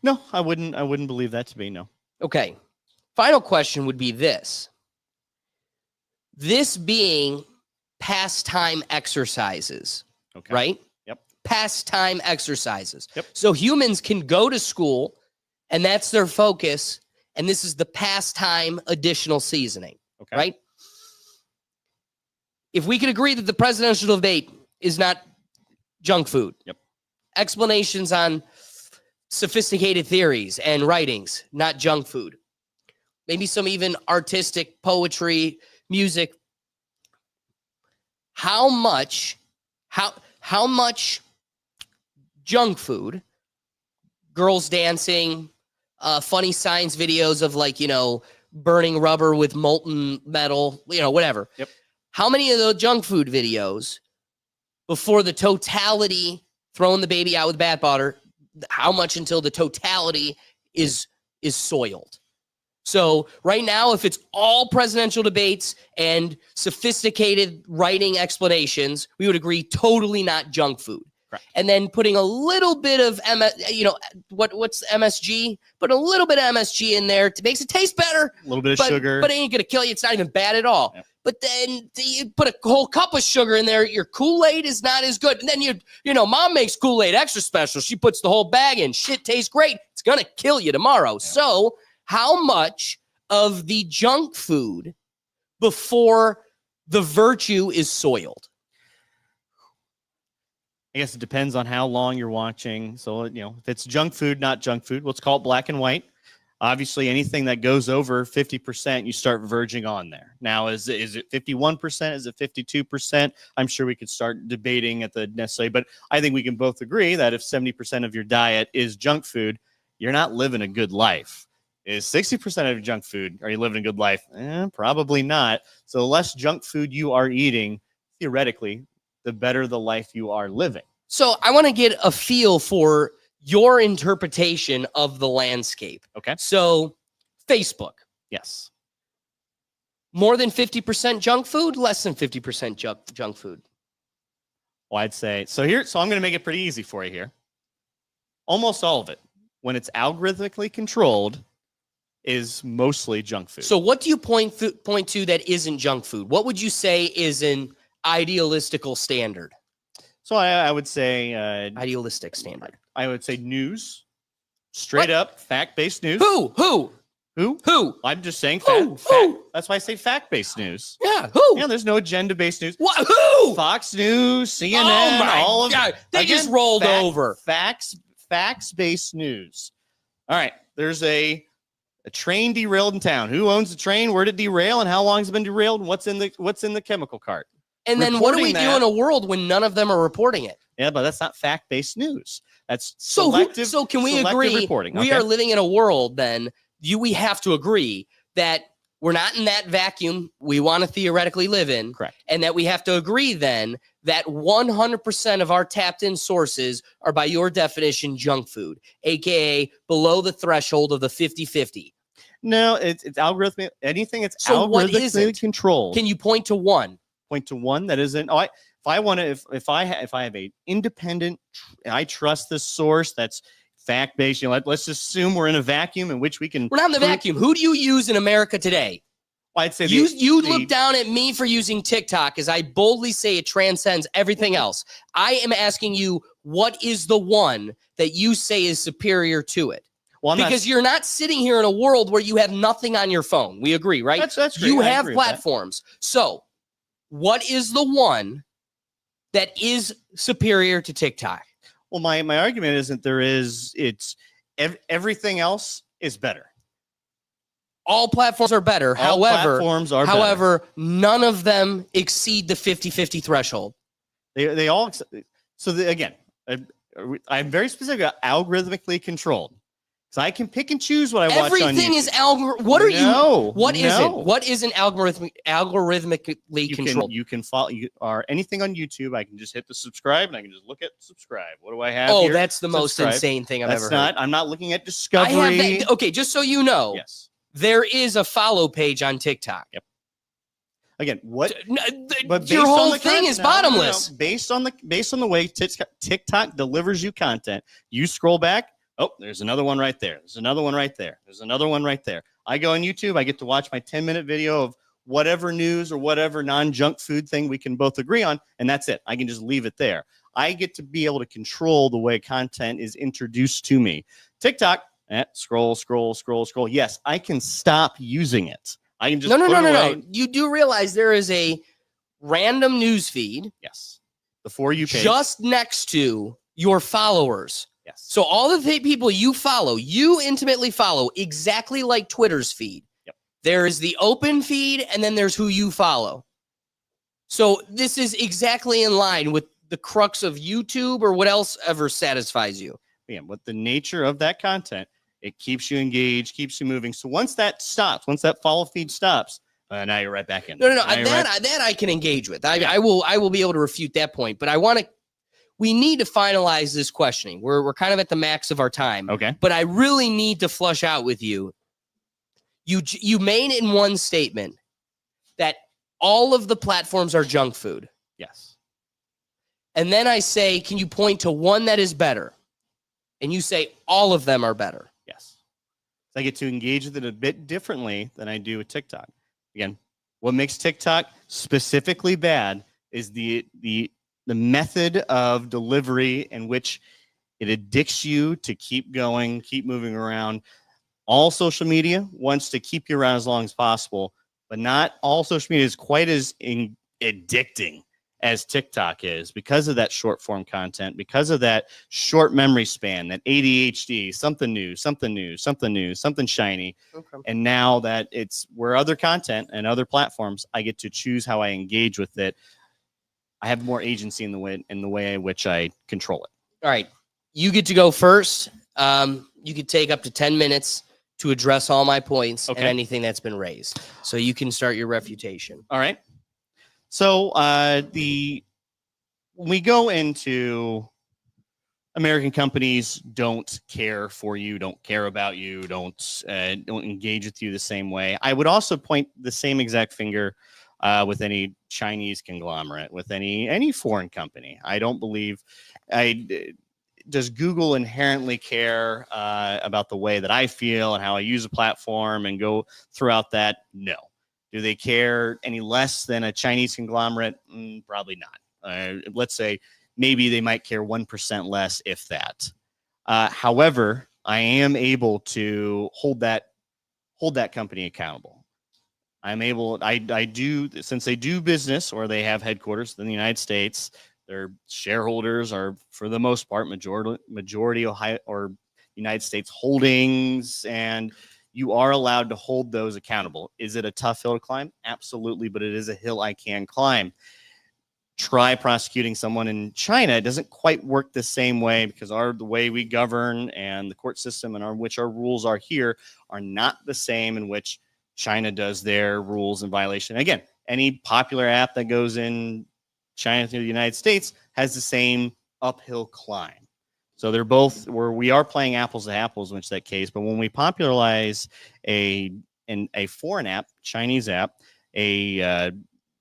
No, I wouldn't believe that to be. No. Okay. Final question would be this. This being pastime exercises, Okay. right? Yep. Pastime exercises. Yep. So humans can go to school and that's their focus. And this is the pastime additional seasoning, Okay. right? If we could agree that the presidential debate is not junk food. Yep. Explanations on sophisticated theories and writings, not junk food. Maybe some even artistic poetry, music. How much junk food, girls dancing, funny science videos of burning rubber with molten metal, whatever. Yep. How many of those junk food videos before the totality, throwing the baby out with bathwater, how much until the totality is soiled? So right now, if it's all presidential debates and sophisticated writing explanations, we would agree totally not junk food. Correct. and then putting a little bit of what's MSG? Put a little bit of MSG in there to makes it taste better. A little bit of but, sugar. but it ain't gonna kill you. It's not even bad at all. Yep. But then you put a whole cup of sugar in there. Your Kool-Aid is not as good. And then mom makes Kool-Aid extra special. She puts the whole bag in. Shit tastes great. It's gonna kill you tomorrow. Yeah. So how much of the junk food before the virtue is soiled? I guess it depends on how long you're watching. So, if it's junk food, not junk food, let's call it black and white. Obviously, anything that goes over 50%, you start verging on there. Now, is it 51%? Is it 52%? I'm sure we could start debating at the necessary, but I think we can both agree that if 70% of your diet is junk food, you're not living a good life. Is 60% of junk food, are you living a good life? Probably not. So the less junk food you are eating, theoretically, the better the life you are living. So I want to get a feel for your interpretation of the landscape. Okay. So Facebook, Yes. more than 50% junk food, less than 50% junk food. Well, I'd say, so I'm going to make it pretty easy for you here. Almost all of it, when it's algorithmically controlled, is mostly junk food. So what do you point to that isn't junk food? What would you say is an idealistical standard? So I would say, Idealistic standard. I would say news, straight up fact-based news. Who? I'm just saying Who? fact. That's why I say fact-based news. Yeah, who? Yeah, there's no agenda-based news. What? Who? Fox News, CNN, Oh my all of God. They again, just rolled over. Facts-based news. All right, there's a train derailed in town. Who owns the train? Where did it derail? And how long has it been derailed? And what's in the chemical cart? And then what do we Reporting do in that- a world when none of them are reporting it? Yeah, but that's not fact-based news. That's So selective. so can we selective agree reporting? we Okay. are living in a world then we have to agree that we're not in that vacuum we want to theoretically live in. Correct. And that we have to agree then that 100% of our tapped in sources are by your definition junk food, aka below the threshold of the 50-50. No, it's algorithmic. Anything that's So what algorithmically isn't? controlled. Can you point to one? Point to one that isn't. Oh, if I have a independent, I trust this source that's fact-based. Let's just assume we're in a vacuum in which we can. We're not in the vacuum. Who do you use in America today? I'd say You look down at me for using TikTok as I boldly say it transcends everything else. I am asking you, what is the one that you say is superior to it? Well, Because you're not sitting here in a world where you have nothing on your phone. We agree, right? That's great. You I have agree with that. platforms. So what is the one that is superior to TikTok? Well, my argument isn't there is. It's everything else is better. All platforms are better. All platforms are better. However, none of them exceed the 50-50 threshold. They all. So again, I'm very specific about algorithmically controlled. So I can pick and choose what I watch on Everything YouTube. is What are you? What is no. it? What is an algorithmically controlled? You can follow anything on YouTube. I can just hit the subscribe and I can just look at subscribe. What do I have Oh, here? that's the most Subscribe. insane thing I've That's ever not. heard. I'm not looking at I discovery. have that. Okay, just so you know, Yes. there is a follow page on TikTok. Yep. Again, what? But your whole thing is bottomless. Based on the way TikTok delivers you content, you scroll back. Oh, there's another one right there. There's another one right there. There's another one right there. I go on YouTube. I get to watch my 10-minute video of whatever news or whatever non-junk food thing we can both agree on, and that's it. I can just leave it there. I get to be able to control the way content is introduced to me. TikTok, scroll. Yes, I can stop using it. I can just No. You do realize there is a random news feed Yes. The For You page. just next to your followers. Yes. So all the people you follow, you intimately follow, exactly like Twitter's feed. Yep. There is the open feed, and then there's who you follow. So this is exactly in line with the crux of YouTube or what else ever satisfies you. Again, with the nature of that content, it keeps you engaged, keeps you moving. So once that stops, once that follow feed stops, now you're right back in. No. Now you're That I can engage with. I will be able to refute that point. But we need to finalize this questioning. We're kind of at the max of our time. Okay. But I really need to flush out with you. You made in one statement that all of the platforms are junk food. Yes. And then I say, can you point to one that is better? And you say all of them are better. Yes. So I get to engage with it a bit differently than I do with TikTok. Again, what makes TikTok specifically bad is the method of delivery in which it addicts you to keep going, keep moving around. All social media wants to keep you around as long as possible, but not all social media is quite as addicting as TikTok is because of that short form content, because of that short memory span, that ADHD, something new, something new, something new, something shiny. Okay. And now that it's where other content and other platforms, I get to choose how I engage with it. I have more agency in the way in which I control it. All right. You get to go first. You could take up to 10 minutes to address all my points and anything that's been raised. So you can start your refutation. All right. So when we go into American companies don't care for you, don't care about you, don't engage with you the same way. I would also point the same exact finger with any Chinese conglomerate, with any foreign company. I don't believe does Google inherently care about the way that I feel and how I use a platform and go throughout that? No. Do they care any less than a Chinese conglomerate? Probably not. Let's say maybe they might care 1% less, if that. However, I am able to hold that company accountable. I'm able, I do, since they do business or they have headquarters in the United States, their shareholders are, for the most part, majority Ohio or United States holdings, and you are allowed to hold those accountable. Is it a tough hill to climb? Absolutely, but it is a hill I can climb. Try prosecuting someone in China. It doesn't quite work the same way because the way we govern and the court system and which our rules are here are not the same in which China does their rules in violation. Again, any popular app that goes in China through the United States has the same uphill climb. So they're both we are playing apples to apples in that case. But when we popularize a foreign app, Chinese app, a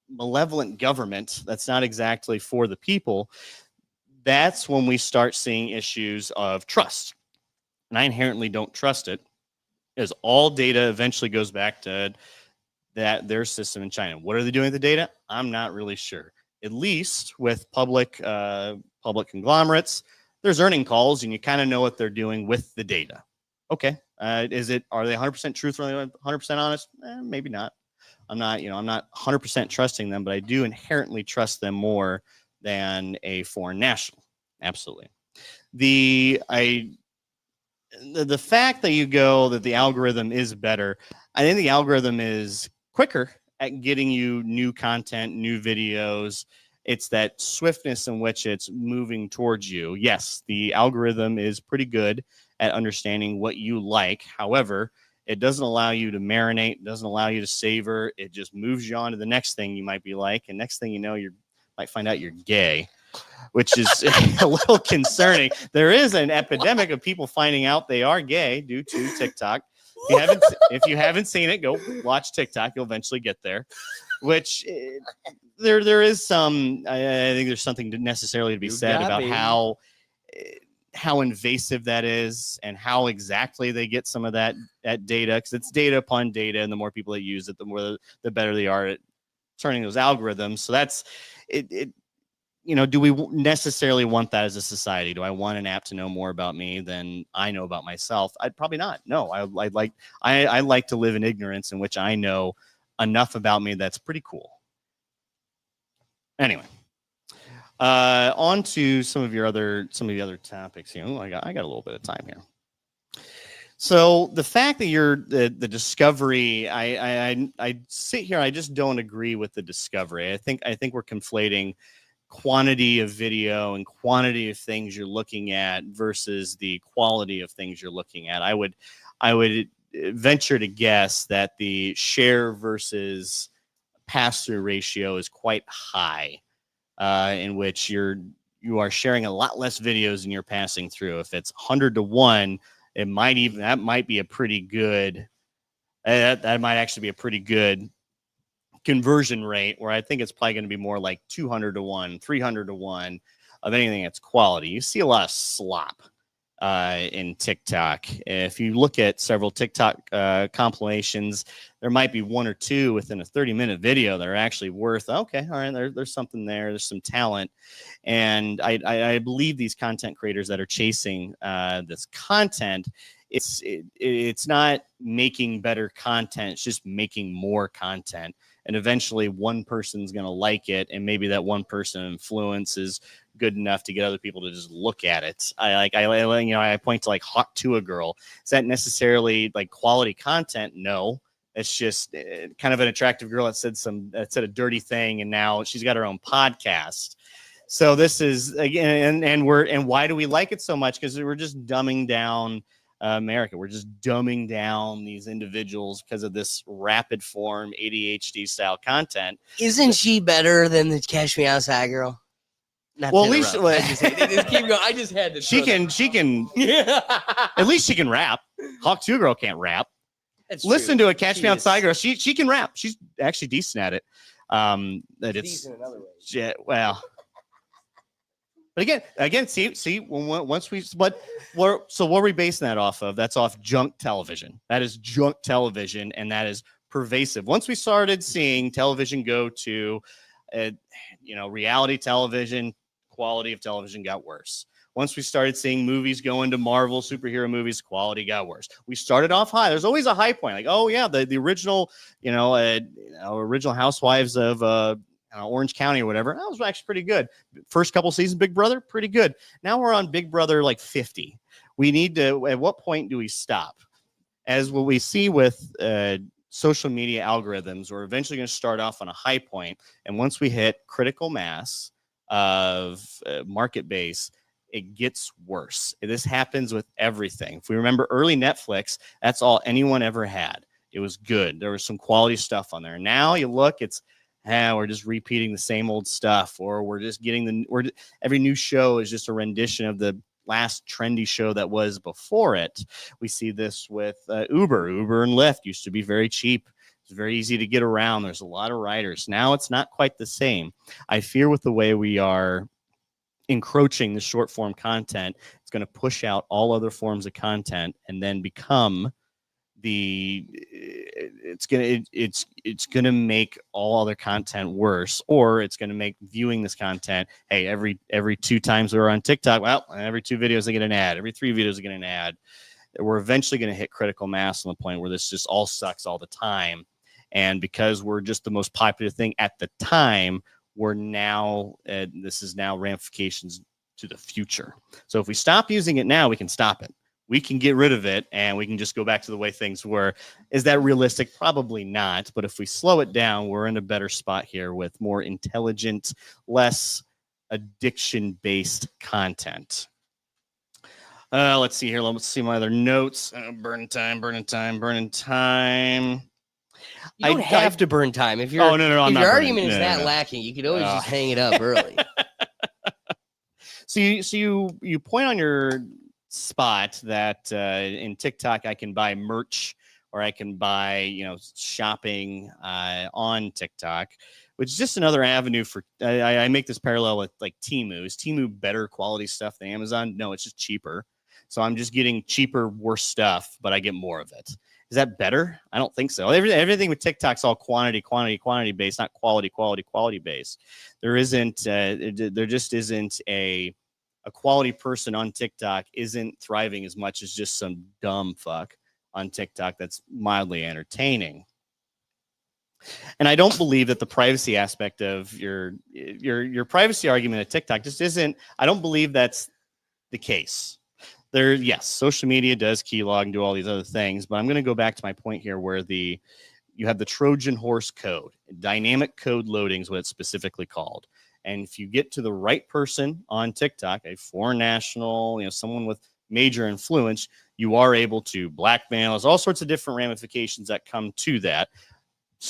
malevolent government that's not exactly for the people, that's when we start seeing issues of trust. And I inherently don't trust it, as all data eventually goes back to their system in China. What are they doing with the data? I'm not really sure. At least with public conglomerates, there's earning calls, and you kind of know what they're doing with the data. Okay, are they 100% truthful, 100% honest? Maybe not. I'm not 100% trusting them, but I do inherently trust them more than a foreign national. Absolutely. The fact that the algorithm is better, I think the algorithm is quicker at getting you new content, new videos. It's that swiftness in which it's moving towards you. Yes, the algorithm is pretty good at understanding what you like. However, it doesn't allow you to marinate, doesn't allow you to savor. It just moves you on to the next thing you might be like. And next thing you know, you might find out you're gay, which is a little concerning. There is an epidemic of people finding out they are gay due to TikTok. If you haven't seen it, go watch TikTok. You'll eventually get there. Which there is some. I think there's something necessarily to be said about how invasive that is and how exactly they get some of that data, because it's data upon data, and the more people that use it, the better they are at turning those algorithms. So that's it. Do we necessarily want that as a society? Do I want an app to know more about me than I know about myself? I'd probably not. No, I like to live in ignorance in which I know enough about me that's pretty cool. Anyway, on to some of the other topics here. I got a little bit of time here. So the fact that you're the discovery, I sit here, I just don't agree with the discovery. I think we're conflating quantity of video and quantity of things you're looking at versus the quality of things you're looking at. I would venture to guess that the share versus pass-through ratio is quite high, in which you are sharing a lot less videos than you're passing through. If it's 100 to 1, that might be a pretty good. That might actually be a pretty good conversion rate, where I think it's probably going to be more like 200 to 1, 300 to 1. of anything that's quality. You see a lot of slop in TikTok. If you look at several TikTok compilations, there might be one or two within a 30-minute video that are actually worth, okay, all right, there's something there. There's some talent. And I believe these content creators that are chasing this content, it's not making better content. It's just making more content. And eventually one person's going to like it. And maybe that one person influence is good enough to get other people to just look at it. I point to like Hawk Tuah Girl. Is that necessarily like quality content? No. It's just kind of an attractive girl that said a dirty thing, and now she's got her own podcast. So this is again, and why do we like it so much? Because we're just dumbing down America. We're just dumbing down these individuals because of this rapid form ADHD style content. Isn't she better than the Cash Me Outside girl? Not well, at least just keep going. I just had to. She can. Yeah. At least she can rap. Hawk Tuah Girl can't rap. That's Listen true. to it. Catch Me Outside Girl. She can rap. She's actually decent at it. That it's decent in other ways. Yeah, well. But again, see, once we, what are we basing that off of? That's off junk television. That is junk television, and that is pervasive. Once we started seeing television go to, reality television, quality of television got worse. Once we started seeing movies go into Marvel superhero movies, quality got worse. We started off high. There's always a high point. Like, oh yeah, the original, original Housewives of Orange County or whatever. That was actually pretty good. First couple seasons, Big Brother, pretty good. Now we're on Big Brother like 50. We need to, at what point do we stop? As what we see with social media algorithms, we're eventually going to start off on a high point. And once we hit critical mass of market base, it gets worse. This happens with everything. If we remember early Netflix, that's all anyone ever had. It was good. There was some quality stuff on there. Now you look, it's, we're just repeating the same old stuff, or we're just getting every new show is just a rendition of the last trendy show that was before it. We see this with Uber and Lyft used to be very cheap. It's very easy to get around. There's a lot of riders. Now it's not quite the same. I fear with the way we are encroaching the short form content, it's going to push out all other forms of content and then become it's gonna make all other content worse, or it's gonna make viewing this content, hey, every 2 times we're on TikTok, well, every 2 videos I get an ad, every 3 videos I get an ad. We're eventually going to hit critical mass on the point where this just all sucks all the time. And because we're just the most popular thing at the time, we're now this is now ramifications to the future. So if we stop using it now, we can stop it. We can get rid of it and we can just go back to the way things were. Is that realistic? Probably not. But if we slow it down, we're in a better spot here with more intelligent, less addiction-based content. Let's see here. Let's see my other notes. Burning time. You don't have to burn time. If no, if your argument is that lacking, you could always just hang it up early. So you point on your spot that in TikTok I can buy merch, or I can buy shopping on TikTok, which is just another avenue for. I make this parallel with like Temu. Is Temu better quality stuff than Amazon? No, it's just cheaper. So I'm just getting cheaper, worse stuff, but I get more of it. Is that better? I don't think so. Everything with TikTok's all quantity based, not quality based. There just isn't a quality person on TikTok isn't thriving as much as just some dumb fuck on TikTok that's mildly entertaining. And I don't believe that the privacy aspect of your privacy argument at TikTok just isn't. I don't believe that's the case. Yes, social media does keylog and do all these other things, but I'm going to go back to my point here where you have the Trojan horse code. Dynamic code loading is what it's specifically called. And if you get to the right person on TikTok, a foreign national, someone with major influence, you are able to blackmail. There's all sorts of different ramifications that come to that.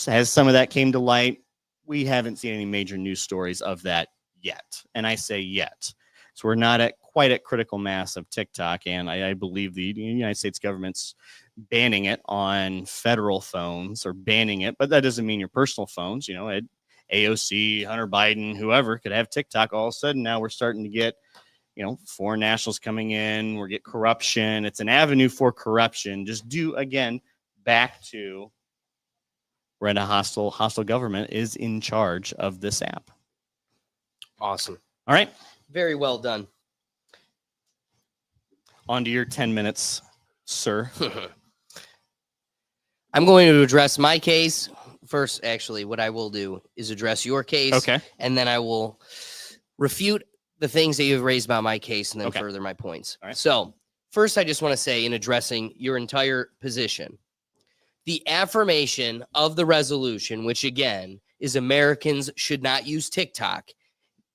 As some of that came to light, we haven't seen any major news stories of that yet. And I say yet. So we're not quite at critical mass of TikTok. And I believe the United States government's banning it on federal phones, or banning it, but that doesn't mean your personal phones. AOC, Hunter Biden, whoever could have TikTok. All of a sudden, now we're starting to get, foreign nationals coming in. We get corruption. It's an avenue for corruption. Just back to when a hostile government is in charge of this app. Awesome. All right. Very well done. On to your 10 minutes, sir. I'm going to address my case first. Actually, what I will do is address your case. Okay. And then I will refute the things that you've raised about my case and then Okay. further my points. All right. So first, I just want to say, in addressing your entire position, the affirmation of the resolution, which again is Americans should not use TikTok,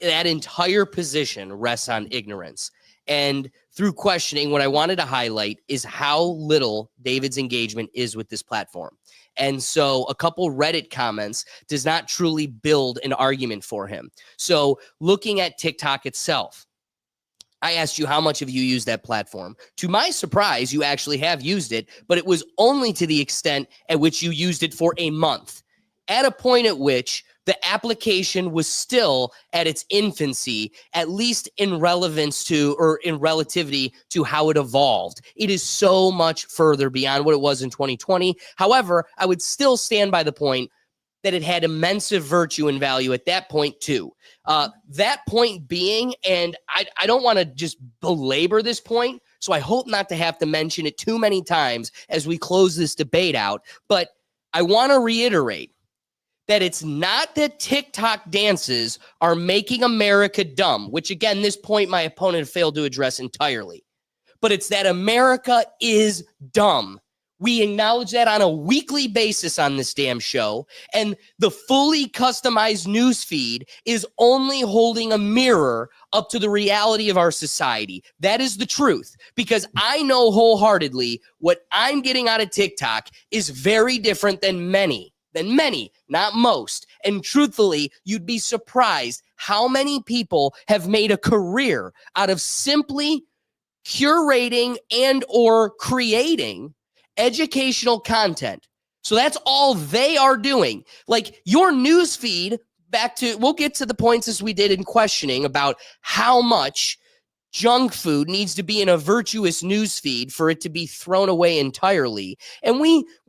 that entire position rests on ignorance. And through questioning, what I wanted to highlight is how little David's engagement is with this platform. And so a couple Reddit comments does not truly build an argument for him. So looking at TikTok itself, I asked you how much have you used that platform. To my surprise, you actually have used it, but it was only to the extent at which you used it for a month, at a point at which the application was still at its infancy, at least in relevance to, or in relativity to how it evolved. It is so much further beyond what it was in 2020. However, I would still stand by the point that it had immense virtue and value at that point too. That point being, and I don't want to just belabor this point, so I hope not to have to mention it too many times as we close this debate out, but I want to reiterate that it's not that TikTok dances are making America dumb, which again, this point my opponent failed to address entirely, but it's that America is dumb. We acknowledge that on a weekly basis on this damn show, and the fully customized news feed is only holding a mirror up to the reality of our society. That is the truth, because I know wholeheartedly what I'm getting out of TikTok is very different than many, not most. And truthfully, you'd be surprised how many people have made a career out of simply curating and or creating educational content. So that's all they are doing. Like your news feed, we'll get to the points as we did in questioning about how much junk food needs to be in a virtuous news feed for it to be thrown away entirely. And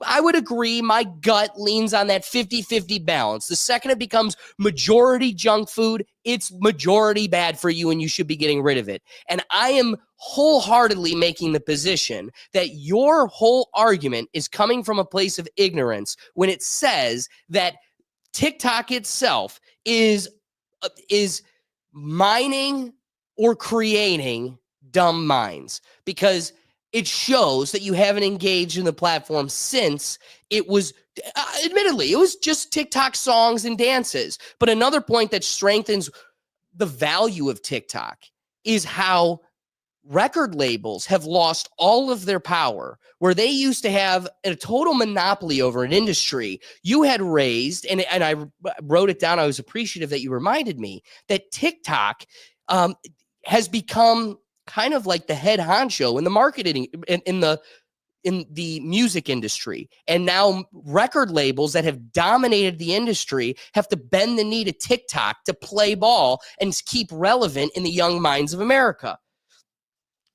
I would agree, my gut leans on that 50-50 balance. The second it becomes majority junk food, it's majority bad for you and you should be getting rid of it. And I am wholeheartedly making the position that your whole argument is coming from a place of ignorance when it says that TikTok itself is mining or creating dumb minds, because it shows that you haven't engaged in the platform since it was, admittedly, it was just TikTok songs and dances. But another point that strengthens the value of TikTok is how record labels have lost all of their power, where they used to have a total monopoly over an industry. You had raised, and I wrote it down, I was appreciative that you reminded me, that TikTok has become kind of like the head honcho in the marketing, in the music industry. And now record labels that have dominated the industry have to bend the knee to TikTok to play ball and keep relevant in the young minds of America.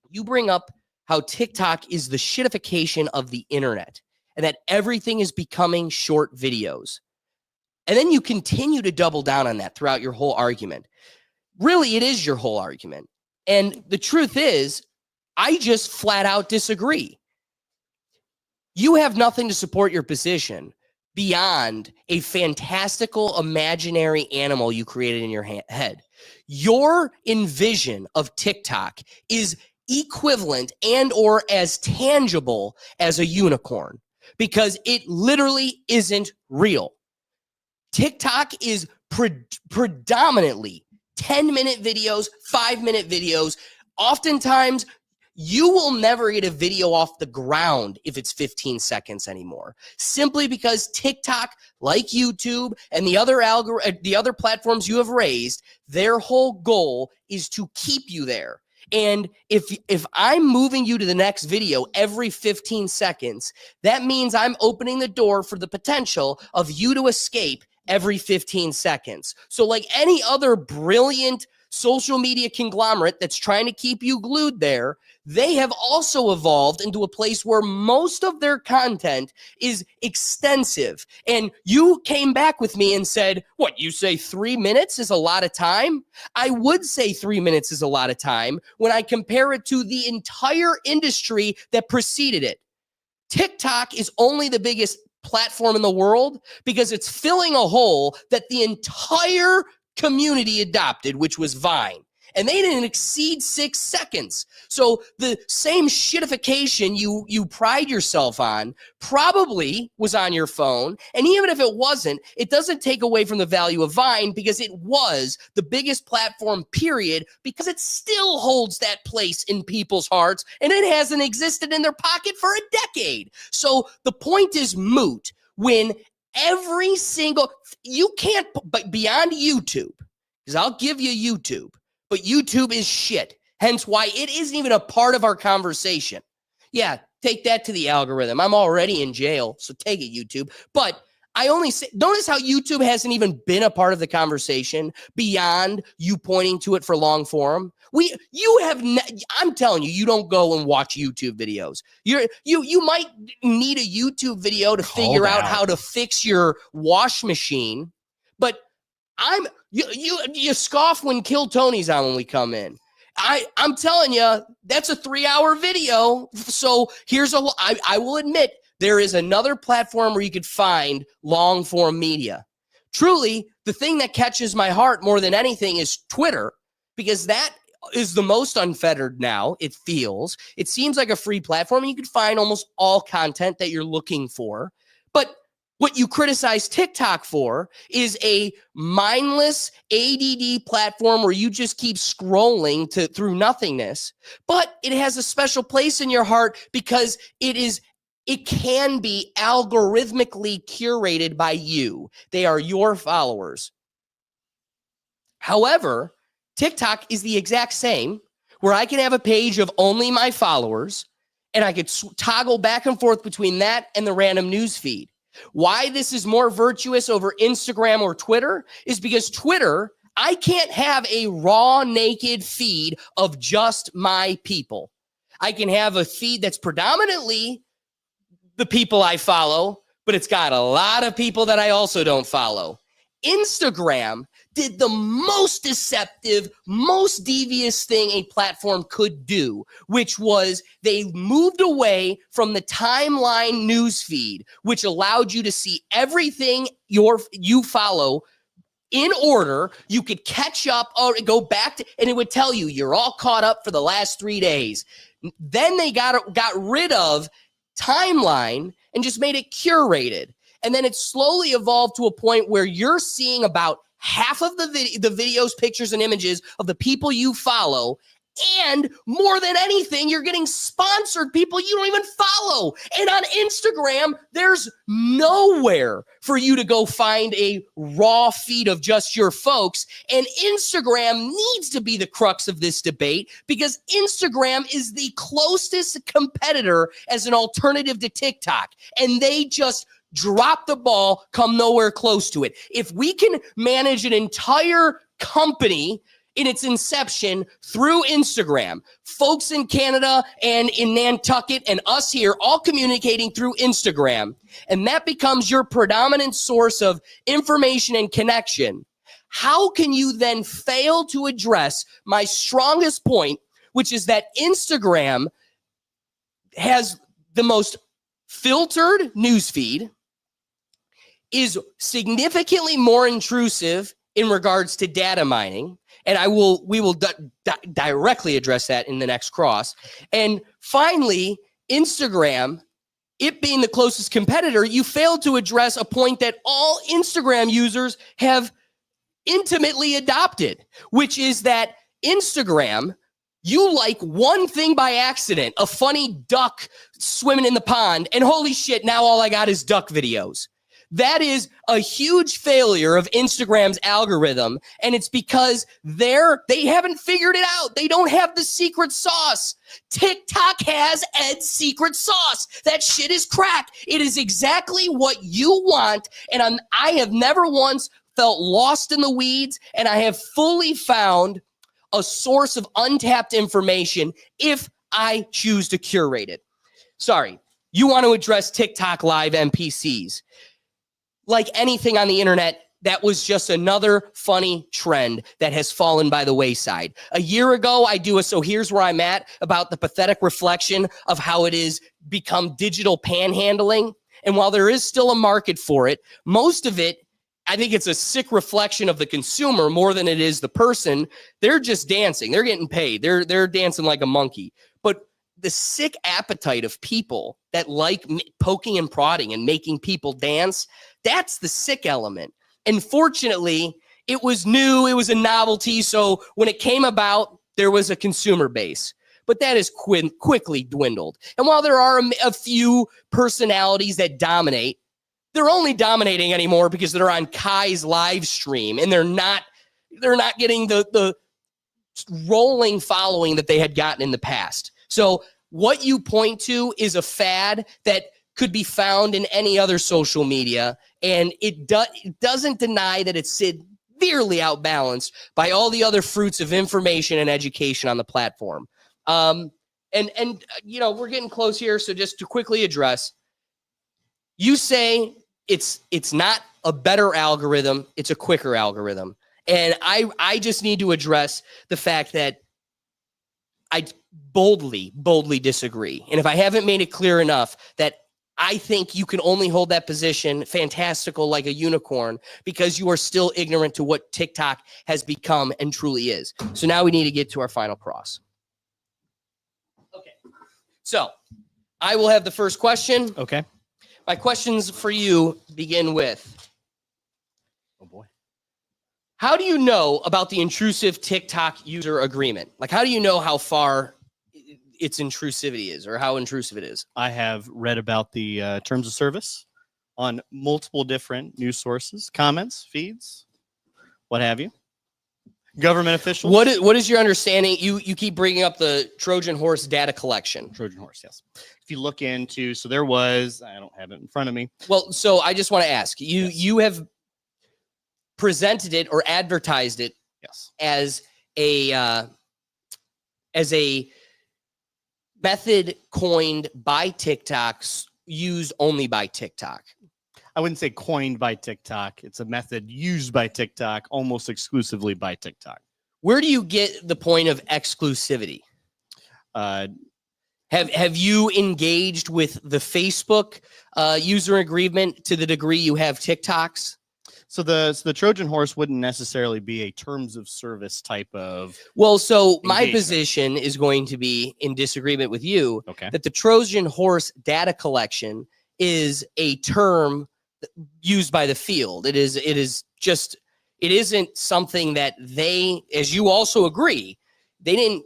You bring up how TikTok is the shitification of the internet and that everything is becoming short videos. And then you continue to double down on that throughout your whole argument. Really, it is your whole argument. And the truth is, I just flat out disagree. You have nothing to support your position beyond a fantastical imaginary animal you created in your head. Your envision of TikTok is equivalent and or as tangible as a unicorn, because it literally isn't real. TikTok is predominantly 10-minute videos, 5-minute videos. Oftentimes, you will never get a video off the ground if it's 15 seconds anymore, simply because TikTok, like YouTube and the other platforms you have raised, their whole goal is to keep you there. And if I'm moving you to the next video every 15 seconds, that means I'm opening the door for the potential of you to escape every 15 seconds. So like any other brilliant social media conglomerate that's trying to keep you glued there, they have also evolved into a place where most of their content is extensive. And you came back with me and said, what, you say 3 minutes is a lot of time? I would say 3 minutes is a lot of time when I compare it to the entire industry that preceded it. TikTok is only the biggest platform in the world because it's filling a hole that the entire community adopted, which was Vine. And they didn't exceed 6 seconds. So the same shitification you pride yourself on probably was on your phone. And even if it wasn't, it doesn't take away from the value of Vine because it was the biggest platform, period, because it still holds that place in people's hearts and it hasn't existed in their pocket for a decade. So the point is moot when every single, you can't, but beyond YouTube, because I'll give you YouTube. But YouTube is shit. Hence why it isn't even a part of our conversation. Yeah, take that to the algorithm. I'm already in jail, so take it, YouTube. But I only say, notice how YouTube hasn't even been a part of the conversation beyond you pointing to it for long form. I'm telling you, you don't go and watch YouTube videos. You might need a YouTube video to figure out how to fix your wash machine, but you scoff when Kill Tony's on when we come in. I'm telling you, that's a 3-hour video. So I will admit there is another platform where you could find long form media. Truly, the thing that catches my heart more than anything is Twitter, because that is the most unfettered now. It feels, it seems like a free platform and you can find almost all content that you're looking for. But what you criticize TikTok for is a mindless ADD platform where you just keep scrolling through nothingness. But it has a special place in your heart because it can be algorithmically curated by you. They are your followers. However, TikTok is the exact same, where I can have a page of only my followers and I could toggle back and forth between that and the random news feed. Why this is more virtuous over Instagram or Twitter is because Twitter, I can't have a raw, naked feed of just my people. I can have a feed that's predominantly the people I follow, but it's got a lot of people that I also don't follow. Instagram did the most deceptive, most devious thing a platform could do, which was they moved away from the timeline newsfeed, which allowed you to see everything you follow in order. You could catch up or go back to, and it would tell you you're all caught up for the last 3 days. Then they got rid of timeline and just made it curated. And then it slowly evolved to a point where you're seeing about half of the videos, pictures, and images of the people you follow. And more than anything, you're getting sponsored people you don't even follow. And on Instagram, there's nowhere for you to go find a raw feed of just your folks. And Instagram needs to be the crux of this debate because Instagram is the closest competitor as an alternative to TikTok. And they just drop the ball, come nowhere close to it. If we can manage an entire company in its inception through Instagram, folks in Canada and in Nantucket and us here all communicating through Instagram, and that becomes your predominant source of information and connection, how can you then fail to address my strongest point, which is that Instagram has the most filtered newsfeed, is significantly more intrusive in regards to data mining. And we will directly address that in the next cross. And finally, Instagram, it being the closest competitor, you failed to address a point that all Instagram users have intimately adopted, which is that Instagram, you like one thing by accident, a funny duck swimming in the pond, and holy shit, now all I got is duck videos. That is a huge failure of Instagram's algorithm. And it's because they haven't figured it out. They don't have the secret sauce. TikTok has Ed's secret sauce. That shit is crack. It is exactly what you want. And I have never once felt lost in the weeds. And I have fully found a source of untapped information if I choose to curate it. Sorry, you want to address TikTok live NPCs. Like anything on the internet, that was just another funny trend that has fallen by the wayside. A year ago, so here's where I'm at about the pathetic reflection of how it is become digital panhandling. And while there is still a market for it, most of it, I think it's a sick reflection of the consumer more than it is the person. They're just dancing. They're getting paid. They're dancing like a monkey. But the sick appetite of people that like poking and prodding and making people dance, that's the sick element. And fortunately, it was new. It was a novelty. So when it came about, there was a consumer base. But that has quickly dwindled. And while there are a few personalities that dominate, they're only dominating anymore because they're on Kai's live stream and they're not getting the rolling following that they had gotten in the past. So what you point to is a fad that could be found in any other social media, and it doesn't deny that it's severely outbalanced by all the other fruits of information and education on the platform. And you know, we're getting close here, so just to quickly address, you say it's not a better algorithm, it's a quicker algorithm. And I just need to address the fact that I boldly disagree. And if I haven't made it clear enough that I think you can only hold that position fantastical like a unicorn because you are still ignorant to what TikTok has become and truly is. So now we need to get to our final cross. Okay. So I will have the first question. Okay. My questions for you begin with, Oh boy. how do you know about the intrusive TikTok user agreement? Like, how do you know how far its intrusivity is or how intrusive it is? I have read about the terms of service on multiple different news sources, comments, feeds, what have you. Government officials. What is your understanding? You keep bringing up the Trojan horse data collection. Trojan horse, yes. If you look into, so there was, I don't have it in front of me. Well, so I just want to ask you, Yes. You have presented it or advertised it Yes. as a method coined by TikTok, used only by TikTok. I wouldn't say coined by TikTok. It's a method used by TikTok, almost exclusively by TikTok. Where do you get the point of exclusivity? Have you engaged with the Facebook user agreement to the degree you have TikToks? So the Trojan horse wouldn't necessarily be a terms of service type of. Well, so my engagement. position is going to be in disagreement with you Okay. that the Trojan horse data collection is a term used by the field. It isn't something that they, as you also agree, they didn't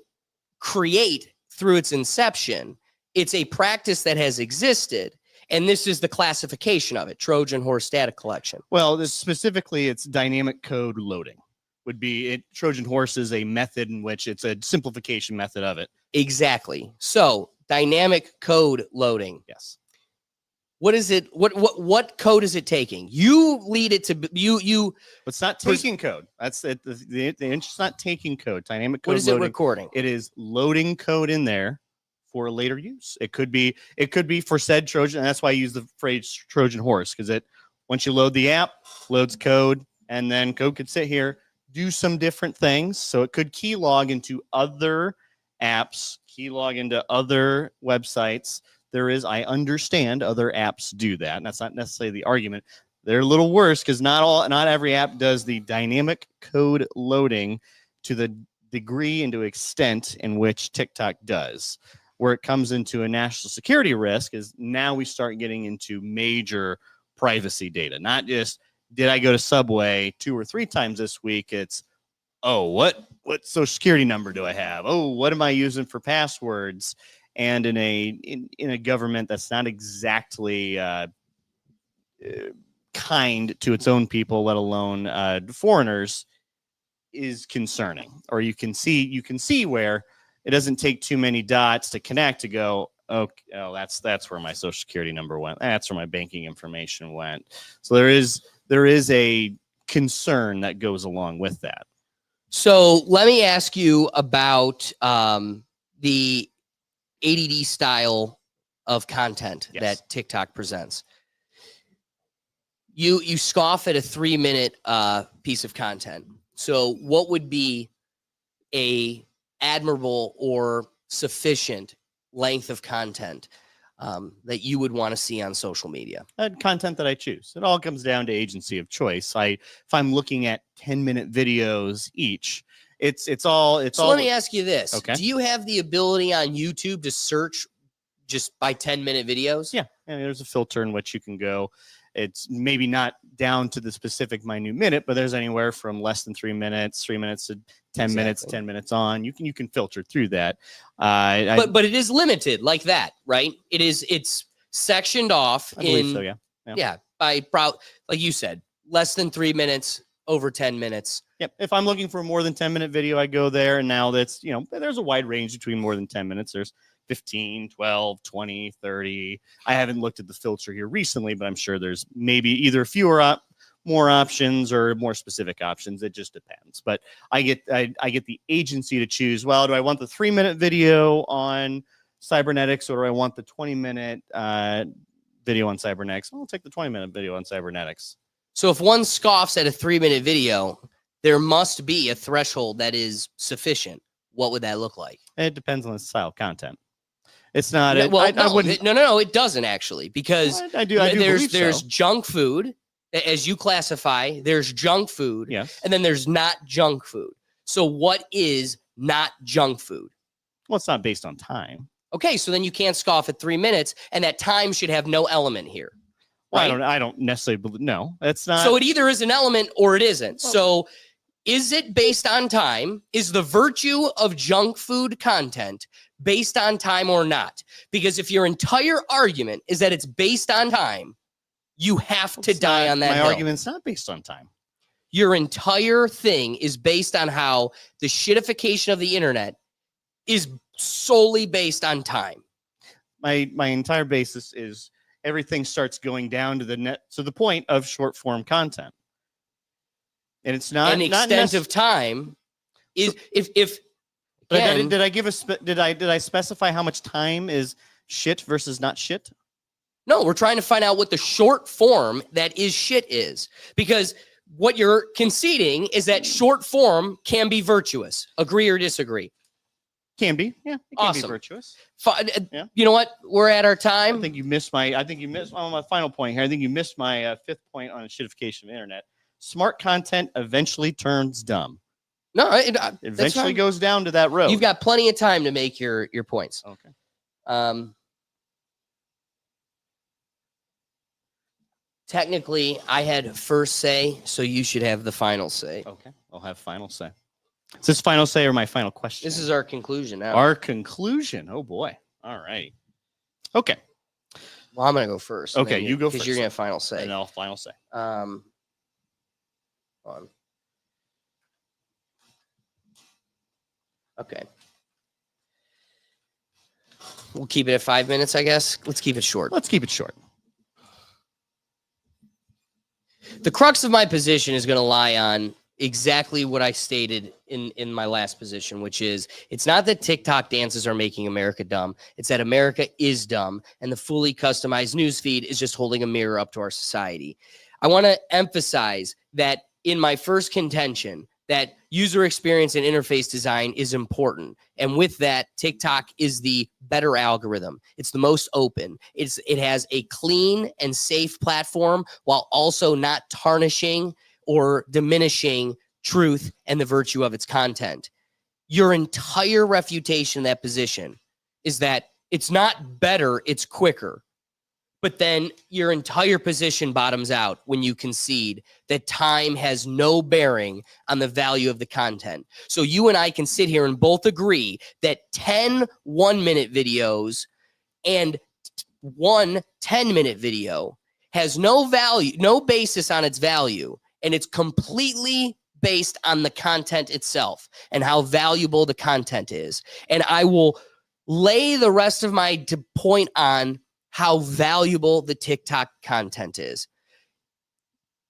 create through its inception. It's a practice that has existed. And this is the classification of it, Trojan horse data collection. Well, specifically, it's dynamic code loading. Would be it. Trojan horse is a method in which it's a simplification method of it. Exactly. So dynamic code loading. Yes. What is it? What code is it taking? You lead it to you. It's not taking code. That's it. It's not taking code. Dynamic code What is loading. it recording? It is loading code in there for later use. It could be for said Trojan. And that's why I use the phrase Trojan horse, because once you load the app, loads code, and then code could sit here, do some different things. So it could keylog into other apps, keylog into other websites. I understand other apps do that. And that's not necessarily the argument. They're a little worse because not every app does the dynamic code loading to the degree and to extent in which TikTok does. Where it comes into a national security risk is now we start getting into major privacy data. Not just, did I go to Subway 2 or 3 times this week? It's, oh, what social security number do I have? Oh, what am I using for passwords? And in a government that's not exactly kind to its own people, let alone foreigners, is concerning. Or you can see where it doesn't take too many dots to connect to go, okay, oh, that's where my social security number went. That's where my banking information went. So there is a concern that goes along with that. So let me ask you about the ADD style of content Yes. that TikTok presents. You scoff at a 3-minute piece of content. So what would be a admirable or sufficient length of content that you would want to see on social media? Content that I choose. It all comes down to agency of choice. If I'm looking at 10-minute videos each, it's all. So let me ask you this. Okay. Do you have the ability on YouTube to search just by 10-minute videos? Yeah, there's a filter in which you can go. It's maybe not down to the specific minute minute, but there's anywhere from less than 3 minutes, 3 minutes to 10 minutes, 10 minutes on. You can filter through that. But it is limited like that, right? It's sectioned off I believe so, yeah. By like you said, less than 3 minutes, over 10 minutes. Yep. If I'm looking for a more than 10-minute video, I go there. And now there's a wide range between more than 10 minutes. There's 15, 12, 20, 30. I haven't looked at the filter here recently, but I'm sure there's maybe either fewer more options or more specific options. It just depends. But I get the agency to choose, well, do I want the 3-minute video on cybernetics or do I want the 20-minute video on cybernetics? I'll take the 20-minute video on cybernetics. So if one scoffs at a 3-minute video, there must be a threshold that is sufficient. What would that look like? It depends on the style of content. It's not. No, well, I wouldn't. No, it doesn't actually, because I do believe there's so. junk food, as you classify. There's junk food, Yes. and then there's not junk food. So what is not junk food? Well, it's not based on time. Okay, so then you can't scoff at 3 minutes, and that time should have no element here. Well, Right? I don't necessarily believe. No, it's not. So it either is an element or it isn't. Well- So is it based on time? Is the virtue of junk food content based on time or not? Because if your entire argument is that it's based on time, you have to It's die not- on that My hill. argument's not based on time. Your entire thing is based on how the shitification of the internet is solely based on time. My entire basis is everything starts going down to the point of short form content, and it's not An extent of time is if But again, did I give did I specify how much time is shit versus not shit? no, we're trying to find out what the short form that is shit is, because what you're conceding is that short form can be virtuous. Agree or disagree? Can be, yeah. It can be Awesome. virtuous. Yeah. You know what? We're at our time. I think you missed on my final point here. I think you missed my fifth point on the shitification of the internet. Smart content eventually turns dumb. No, It that's eventually fine. goes down to that road. You've got plenty of time to make your points. Okay. Technically, I had first say, so you should have the final say. Okay. I'll have final say. Is this final say or my final question? This is our conclusion now. our conclusion. Oh boy. All right. Okay. Well, I'm gonna go first. and Okay, then you go because you're first. gonna have final say. And I'll final say. Hold on. Okay. We'll keep it at 5 minutes, I guess. Let's keep it short. Let's keep it short. The crux of my position is going to lie on exactly what I stated in my last position, which is it's not that TikTok dances are making America dumb. It's that America is dumb, and the fully customized newsfeed is just holding a mirror up to our society. I want to emphasize that in my first contention, that user experience and interface design is important. And with that, TikTok is the better algorithm. It's the most open. It has a clean and safe platform while also not tarnishing or diminishing truth and the virtue of its content. Your entire refutation of that position is that it's not better, it's quicker. But then your entire position bottoms out when you concede that time has no bearing on the value of the content. So you and I can sit here and both agree that 10 1-minute videos and one 10-minute video has no value, no basis on its value, and it's completely based on the content itself and how valuable the content is. And I will lay the rest of my point on how valuable the TikTok content is.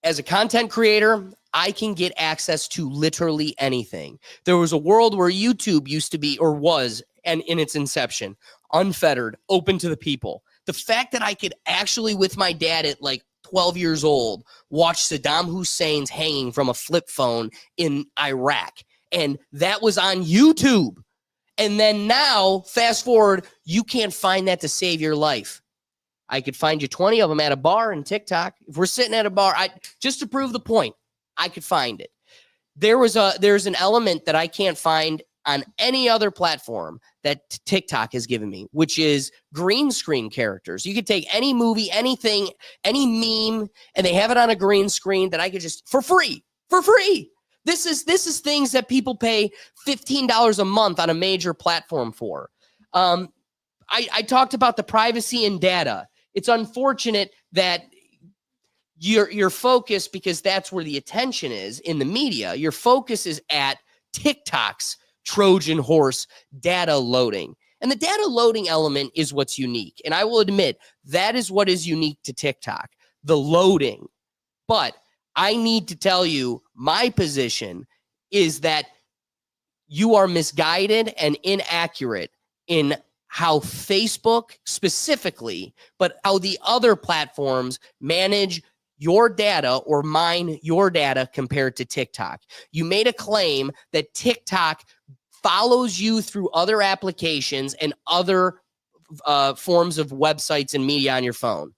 As a content creator, I can get access to literally anything. There was a world where YouTube used to be, or was, and in its inception, unfettered, open to the people. The fact that I could actually, with my dad at like 12 years old, watch Saddam Hussein's hanging from a flip phone in Iraq, and that was on YouTube. And then now, fast forward, you can't find that to save your life. I could find you 20 of them at a bar in TikTok. If we're sitting at a bar, just to prove the point, I could find it. There's an element that I can't find on any other platform that TikTok has given me, which is green screen characters. You could take any movie, anything, any meme, and they have it on a green screen that I could just, for free. This is things that people pay $15 a month on a major platform for. I talked about the privacy and data. It's unfortunate that your focus, because that's where the attention is in the media, your focus is at TikTok's Trojan horse data loading. And the data loading element is what's unique. And I will admit that is what is unique to TikTok, the loading. But I need to tell you, my position is that you are misguided and inaccurate in how Facebook specifically, but how the other platforms manage your data or mine your data compared to TikTok. You made a claim that TikTok follows you through other applications and other forms of websites and media on your phone.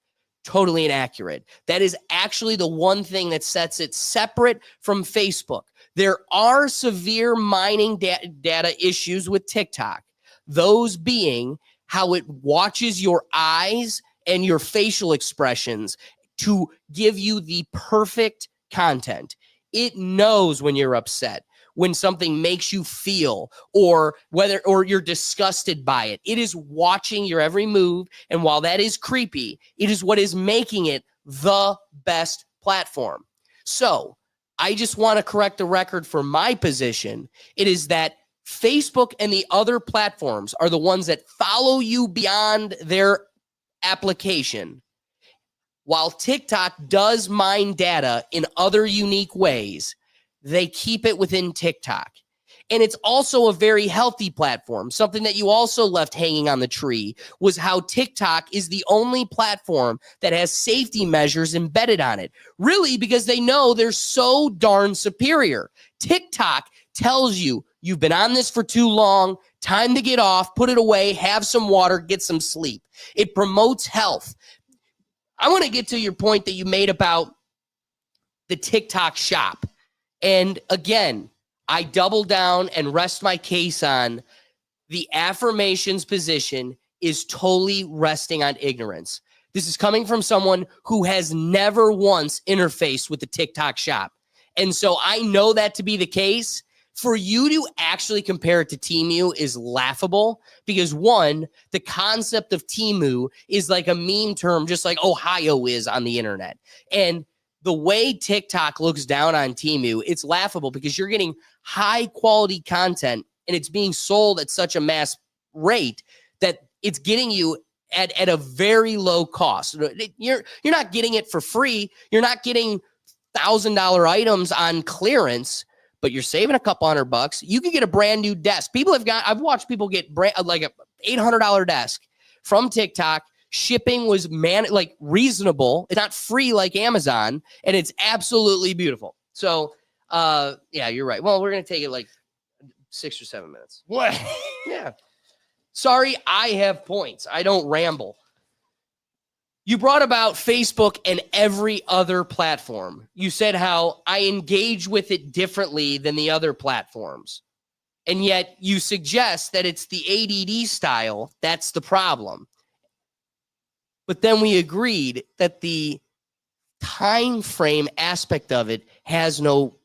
Totally inaccurate. That is actually the one thing that sets it separate from Facebook. There are severe mining data issues with TikTok. Those being how it watches your eyes and your facial expressions to give you the perfect content. It knows when you're upset, when something makes you feel, or you're disgusted by it. It is watching your every move. And while that is creepy, it is what is making it the best platform. So I just want to correct the record for my position. It is that Facebook and the other platforms are the ones that follow you beyond their application, while TikTok does mine data in other unique ways. They keep it within TikTok. And it's also a very healthy platform. Something that you also left hanging on the tree was how TikTok is the only platform that has safety measures embedded on it. Really, because they know they're so darn superior. TikTok tells you, you've been on this for too long, time to get off, put it away, have some water, get some sleep. It promotes health. I want to get to your point that you made about the TikTok shop. And again, I double down and rest my case on the affirmations position is totally resting on ignorance. This is coming from someone who has never once interfaced with the TikTok shop. And so I know that to be the case. For you to actually compare it to Temu is laughable because, one, the concept of Temu is like a meme term, just like Ohio is on the internet. And the way TikTok looks down on Temu, it's laughable because you're getting high quality content and it's being sold at such a mass rate that it's getting you at a very low cost. You're not getting it for free. You're not getting $1,000 items on clearance, but you're saving a couple $100. You can get a brand new desk. I've watched people get like a $800 desk from TikTok. Shipping was reasonable. It's not free like Amazon, and it's absolutely beautiful. So, yeah, you're right. Well, we're going to take it like 6 or 7 minutes. What? Yeah. Sorry, I have points. I don't ramble. You brought about Facebook and every other platform. You said how I engage with it differently than the other platforms. And yet you suggest that it's the ADD style that's the problem. But then we agreed that the time frame aspect of it has no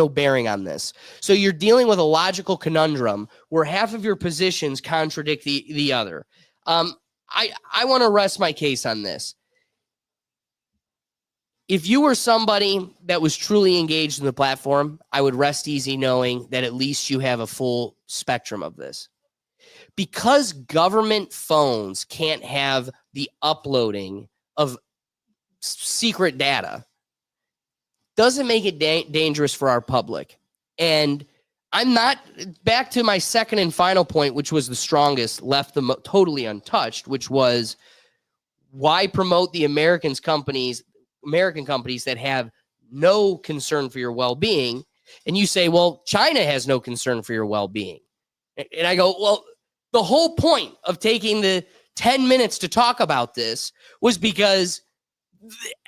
bearing on this. So you're dealing with a logical conundrum where half of your positions contradict the other. I want to rest my case on this. if you were somebody that was truly engaged in the platform, I would rest easy knowing that at least you have a full spectrum of this. Because government phones can't have the uploading of secret data, doesn't make it dangerous for our public. And I'm not, back to my second and final point, which was the strongest, left them totally untouched, which was why promote the American companies that have no concern for your well-being? And you say, well, China has no concern for your well-being. And I go, well, the whole point of taking the 10 minutes to talk about this was because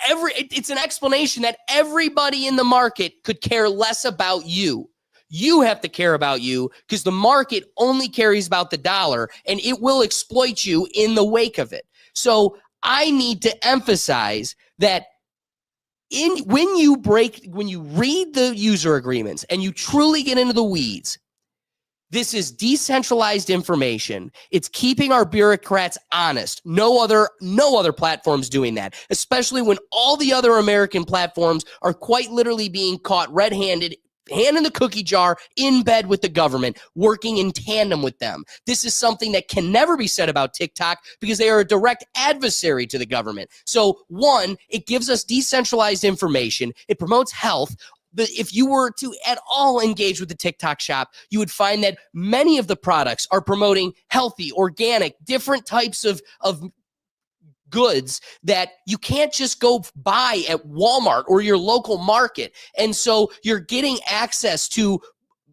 it's an explanation that everybody in the market could care less about you. You have to care about you because the market only cares about the dollar, and it will exploit you in the wake of it. So I need to emphasize that when you read the user agreements and you truly get into the weeds, this is decentralized information. It's keeping our bureaucrats honest. No other platform's doing that, especially when all the other American platforms are quite literally being caught red-handed, hand in the cookie jar, in bed with the government, working in tandem with them. This is something that can never be said about TikTok because they are a direct adversary to the government. So one, it gives us decentralized information. It promotes health. But if you were to at all engage with the TikTok shop, you would find that many of the products are promoting healthy, organic, different types of goods that you can't just go buy at Walmart or your local market. And so you're getting access to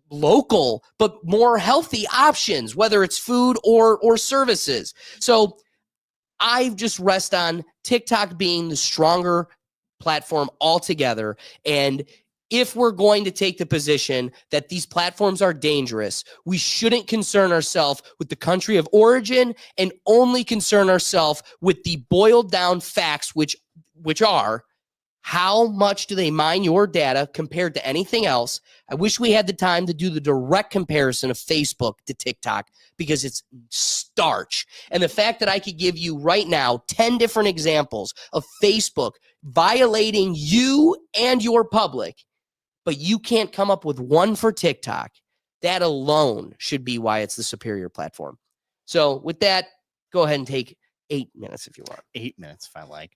local but more healthy options, whether it's food or services. So I just rest on TikTok being the stronger platform altogether. And if we're going to take the position that these platforms are dangerous, we shouldn't concern ourselves with the country of origin and only concern ourselves with the boiled down facts, which are how much do they mine your data compared to anything else. I wish we had the time to do the direct comparison of Facebook to TikTok because it's starch. And the fact that I could give you right now 10 different examples of Facebook violating you and your public, but you can't come up with one for TikTok, that alone should be why it's the superior platform. So with that, go ahead and take 8 minutes if you want. 8 minutes if I like.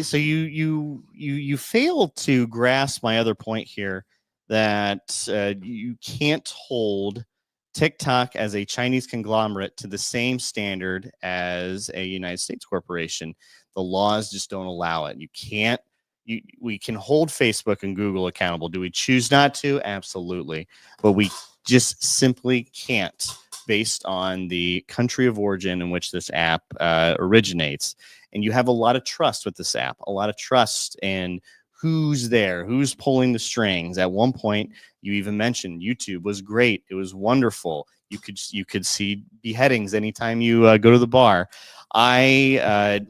So you fail to grasp my other point here that you can't hold TikTok as a Chinese conglomerate to the same standard as a United States corporation. The laws just don't allow it. You can't. We can hold Facebook and Google accountable. Do we choose not to? Absolutely. But we just simply can't, based on the country of origin in which this app originates. And you have a lot of trust with this app, a lot of trust in who's there, who's pulling the strings. At one point, you even mentioned YouTube was great. It was wonderful. You could see beheadings anytime you go to the bar. I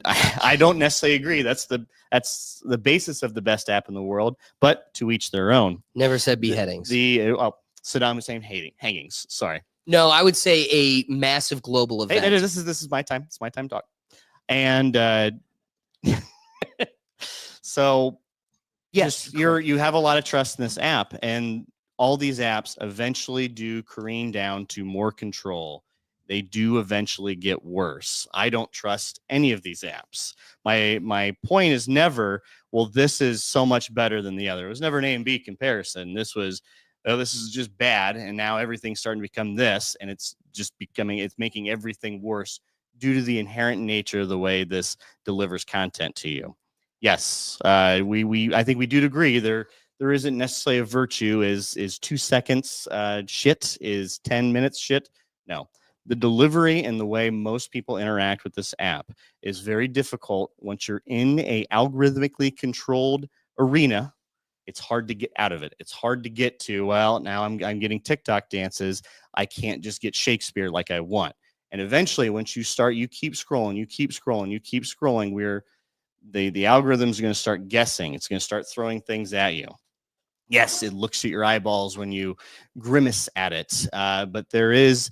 don't necessarily agree. That's the basis of the best app in the world, but to each their own. Never said beheadings. Saddam Hussein hangings. Sorry. No, I would say a massive global event. Hey, this is my time. It's my time to talk. And so yes, you have a lot of trust in this app, and all these apps eventually do careen down to more control. They do eventually get worse. I don't trust any of these apps. My point is never, well, this is so much better than the other. It was never an A and B comparison. This was, oh, this is just bad, and now everything's starting to become this, and it's making everything worse due to the inherent nature of the way this delivers content to you. Yes, I think we do agree there isn't necessarily a virtue is 2 seconds shit, is 10 minutes shit. No. The delivery and the way most people interact with this app is very difficult. Once you're in a algorithmically controlled arena, it's hard to get out of it. It's hard to get to, well, now I'm getting TikTok dances. I can't just get Shakespeare like I want. And eventually, once you keep scrolling, the algorithms are going to start guessing. It's going to start throwing things at you. Yes, it looks at your eyeballs when you grimace at it. But there is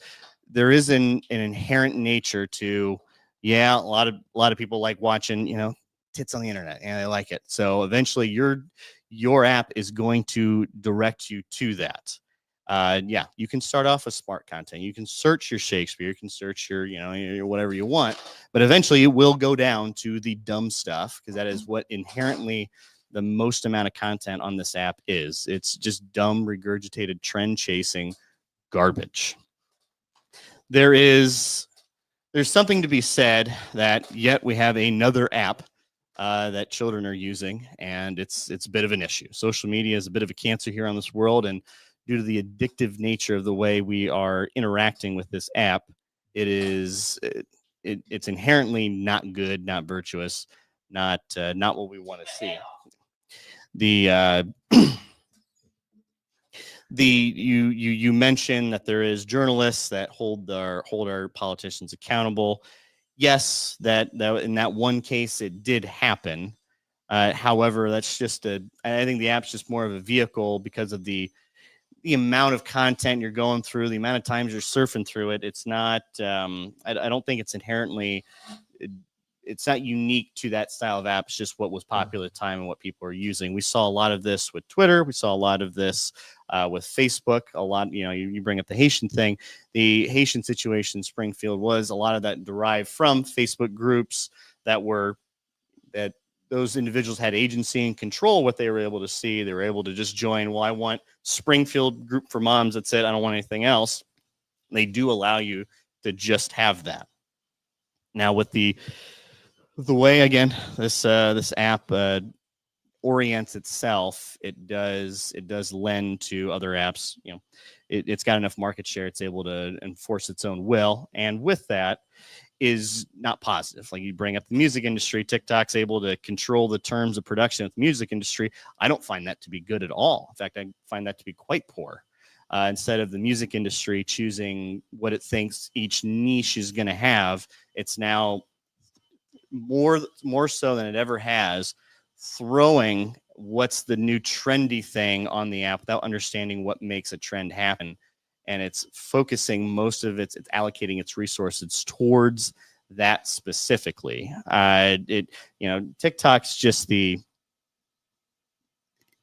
an inherent nature to, a lot of people like watching, tits on the internet and they like it. So eventually your app is going to direct you to that. Yeah, you can start off with smart content. You can search your Shakespeare, you can search your whatever you want, but eventually it will go down to the dumb stuff, because that is what inherently the most amount of content on this app is. It's just dumb, regurgitated, trend chasing garbage. There's something to be said that yet we have another app that children are using, and it's a bit of an issue. Social media is a bit of a cancer here on this world, and due to the addictive nature of the way we are interacting with this app, it's inherently not good, not virtuous, not what we want to see. You mentioned that there is journalists that hold our politicians accountable. Yes, that in that one case it did happen. However, that's just I think the app's just more of a vehicle because of the amount of content you're going through, the amount of times you're surfing through it. It's not. I don't think it's inherently. It's not unique to that style of app. It's just what was popular at the time and what people are using. We saw a lot of this with Twitter. We saw a lot of this with Facebook. A lot, you bring up the Haitian thing. The Haitian situation in Springfield was a lot of that derived from Facebook groups that those individuals had agency and control what they were able to see. They were able to just join. Well, I want Springfield Group for Moms. That's it. I don't want anything else. They do allow you to just have that. Now with the way, again, this app orients itself, it does lend to other apps. It's got enough market share. It's able to enforce its own will, and with that is not positive. Like you bring up the music industry, TikTok's able to control the terms of production of the music industry. I don't find that to be good at all. In fact, I find that to be quite poor. Instead of the music industry choosing what it thinks each niche is going to have, it's now more so than it ever has, throwing what's the new trendy thing on the app without understanding what makes a trend happen. And it's focusing most of it's allocating its resources towards that specifically. TikTok's just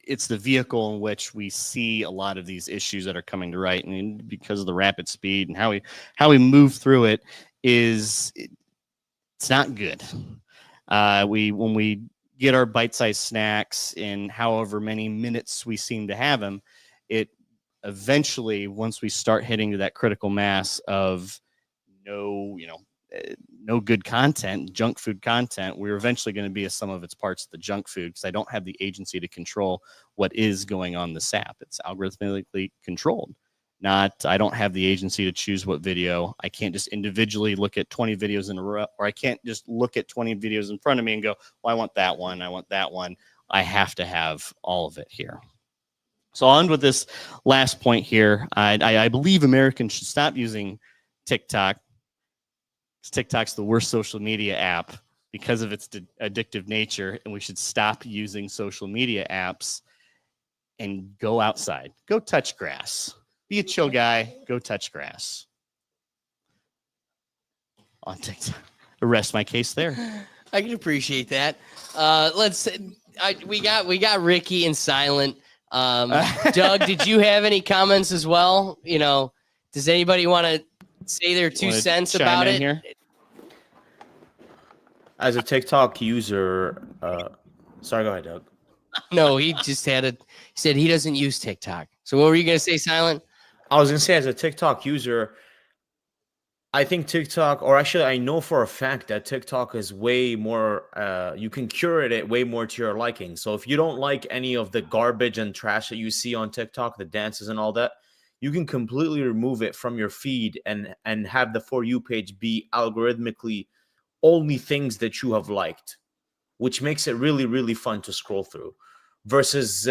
it's the vehicle in which we see a lot of these issues that are coming to light, and because of the rapid speed and how we move through it it's not good. When we get our bite-sized snacks in however many minutes we seem to have them, it eventually, once we start hitting to that critical mass of no good content, junk food content, we're eventually going to be a sum of its parts, the junk food, because I don't have the agency to control what is going on this app. It's algorithmically controlled. I don't have the agency to choose what video. I can't just individually look at 20 videos in a row, or I can't just look at 20 videos in front of me and go, well, I want that one. I want that one. I have to have all of it here. So on with this last point here. I believe Americans should stop using TikTok. TikTok's the worst social media app because of its addictive nature, and we should stop using social media apps and go outside. Go touch grass. Be a chill guy. Go touch grass. On TikTok. Rest my case there. I can appreciate that. We got Ricky and Silent. Doug, did you have any comments as well? Does anybody want to say their 2 cents about it? Here? As a TikTok user, sorry, go ahead, Doug. No, he said he doesn't use TikTok. So what were you going to say, Silent? I was going to say, as a TikTok user, I think TikTok, or actually I know for a fact that TikTok is way more, you can curate it way more to your liking. So if you don't like any of the garbage and trash that you see on TikTok, the dances and all that, you can completely remove it from your feed and have the For You page be algorithmically only things that you have liked, which makes it really, really fun to scroll through, versus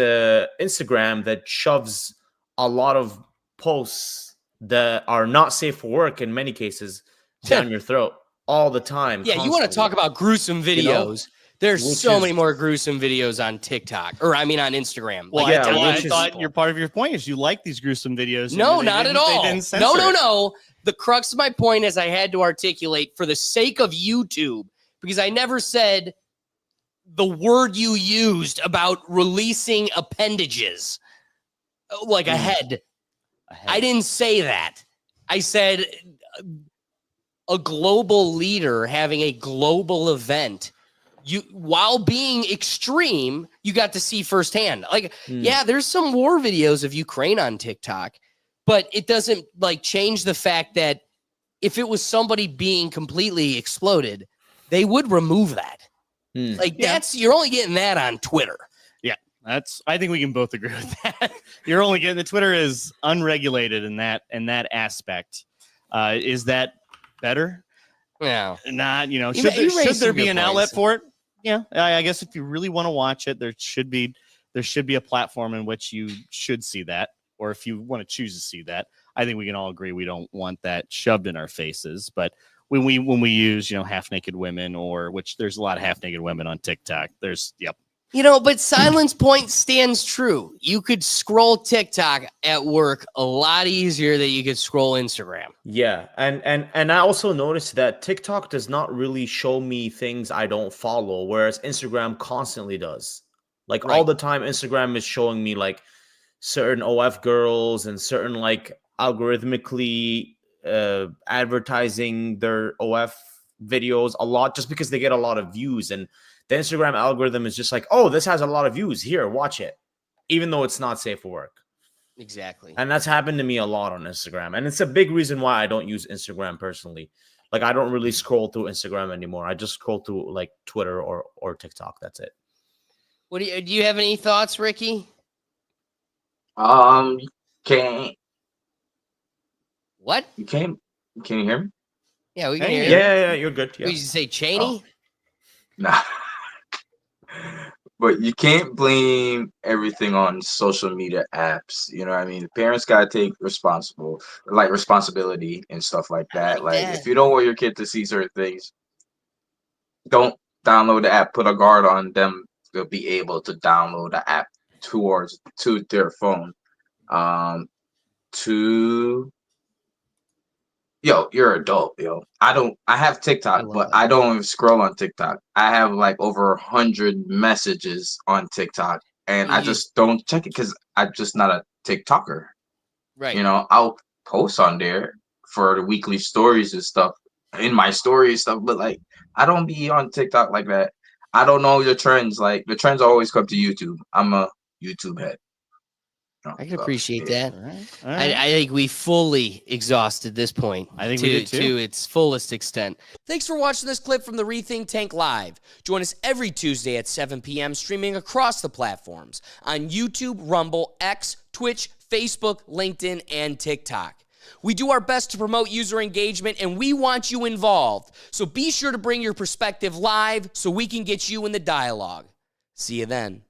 Instagram that shoves a lot of posts that are not safe for work in many cases down your throat all the time. Yeah, constantly. You want to talk about gruesome videos. There's so many more gruesome videos on TikTok, or on Instagram. Well, I thought your part of your point is you like these gruesome videos. No, not at all. No. The crux of my point is I had to articulate for the sake of YouTube, because I never said the word you used about releasing appendages, like a head. I didn't say that. I said a global leader having a global event. You, while being extreme, you got to see firsthand. Like, yeah, there's some war videos of Ukraine on TikTok, but it doesn't like change the fact that if it was somebody being completely exploded, they would remove that. Like you're only getting that on Twitter. Yeah, I think we can both agree with that. You're only getting the Twitter is unregulated in that aspect. Is that better? Yeah. Not, You should there some be good an outlet points. for it? Yeah. I guess if you really want to watch it, there should be a platform in which you should see that, or if you want to choose to see that. I think we can all agree we don't want that shoved in our faces, but when we use, half naked women, or which there's a lot of half naked women on TikTok. But Silence Point stands true. You could scroll TikTok at work a lot easier than you could scroll Instagram. Yeah, and I also noticed that TikTok does not really show me things I don't follow, whereas Instagram constantly does. Like all the time, Instagram is showing me like certain OF girls and certain like algorithmically advertising their OF videos a lot, just because they get a lot of views, and the Instagram algorithm is just like, oh, this has a lot of views, here, watch it, even though it's not safe for work. Exactly. And that's happened to me a lot on Instagram, and it's a big reason why I don't use Instagram personally. Like, I don't really scroll through Instagram anymore. I just scroll through like Twitter or TikTok. That's it. What do you have any thoughts, Ricky? Can What? can you hear me? Yeah, we can hear you. Yeah, you're good. Yeah. What, did you say Cheney? Nah. But you can't blame everything on social media apps. You know what I mean? Parents gotta take responsibility and stuff like that. Like that. if you don't want your kid to see certain things, don't download the app. Put a guard on them to be able to download the app to their phone. You're an adult, yo. I have TikTok, but I don't even scroll on TikTok. I have like over 100 messages on TikTok, and I just don't check it because I'm just not a TikToker. Right. I'll post on there for the weekly stories and stuff in my story and stuff, but like I don't be on TikTok like that. I don't know the trends. Like the trends always come to YouTube. I'm a YouTube head. I can appreciate that. All right. I think we fully exhausted this point. I think we did too. To its fullest extent. Thanks for watching this clip from the Rethink Tank Live. Join us every Tuesday at 7 p.m. streaming across the platforms on YouTube, Rumble, X, Twitch, Facebook, LinkedIn, and TikTok. We do our best to promote user engagement, and we want you involved. So be sure to bring your perspective live so we can get you in the dialogue. See you then.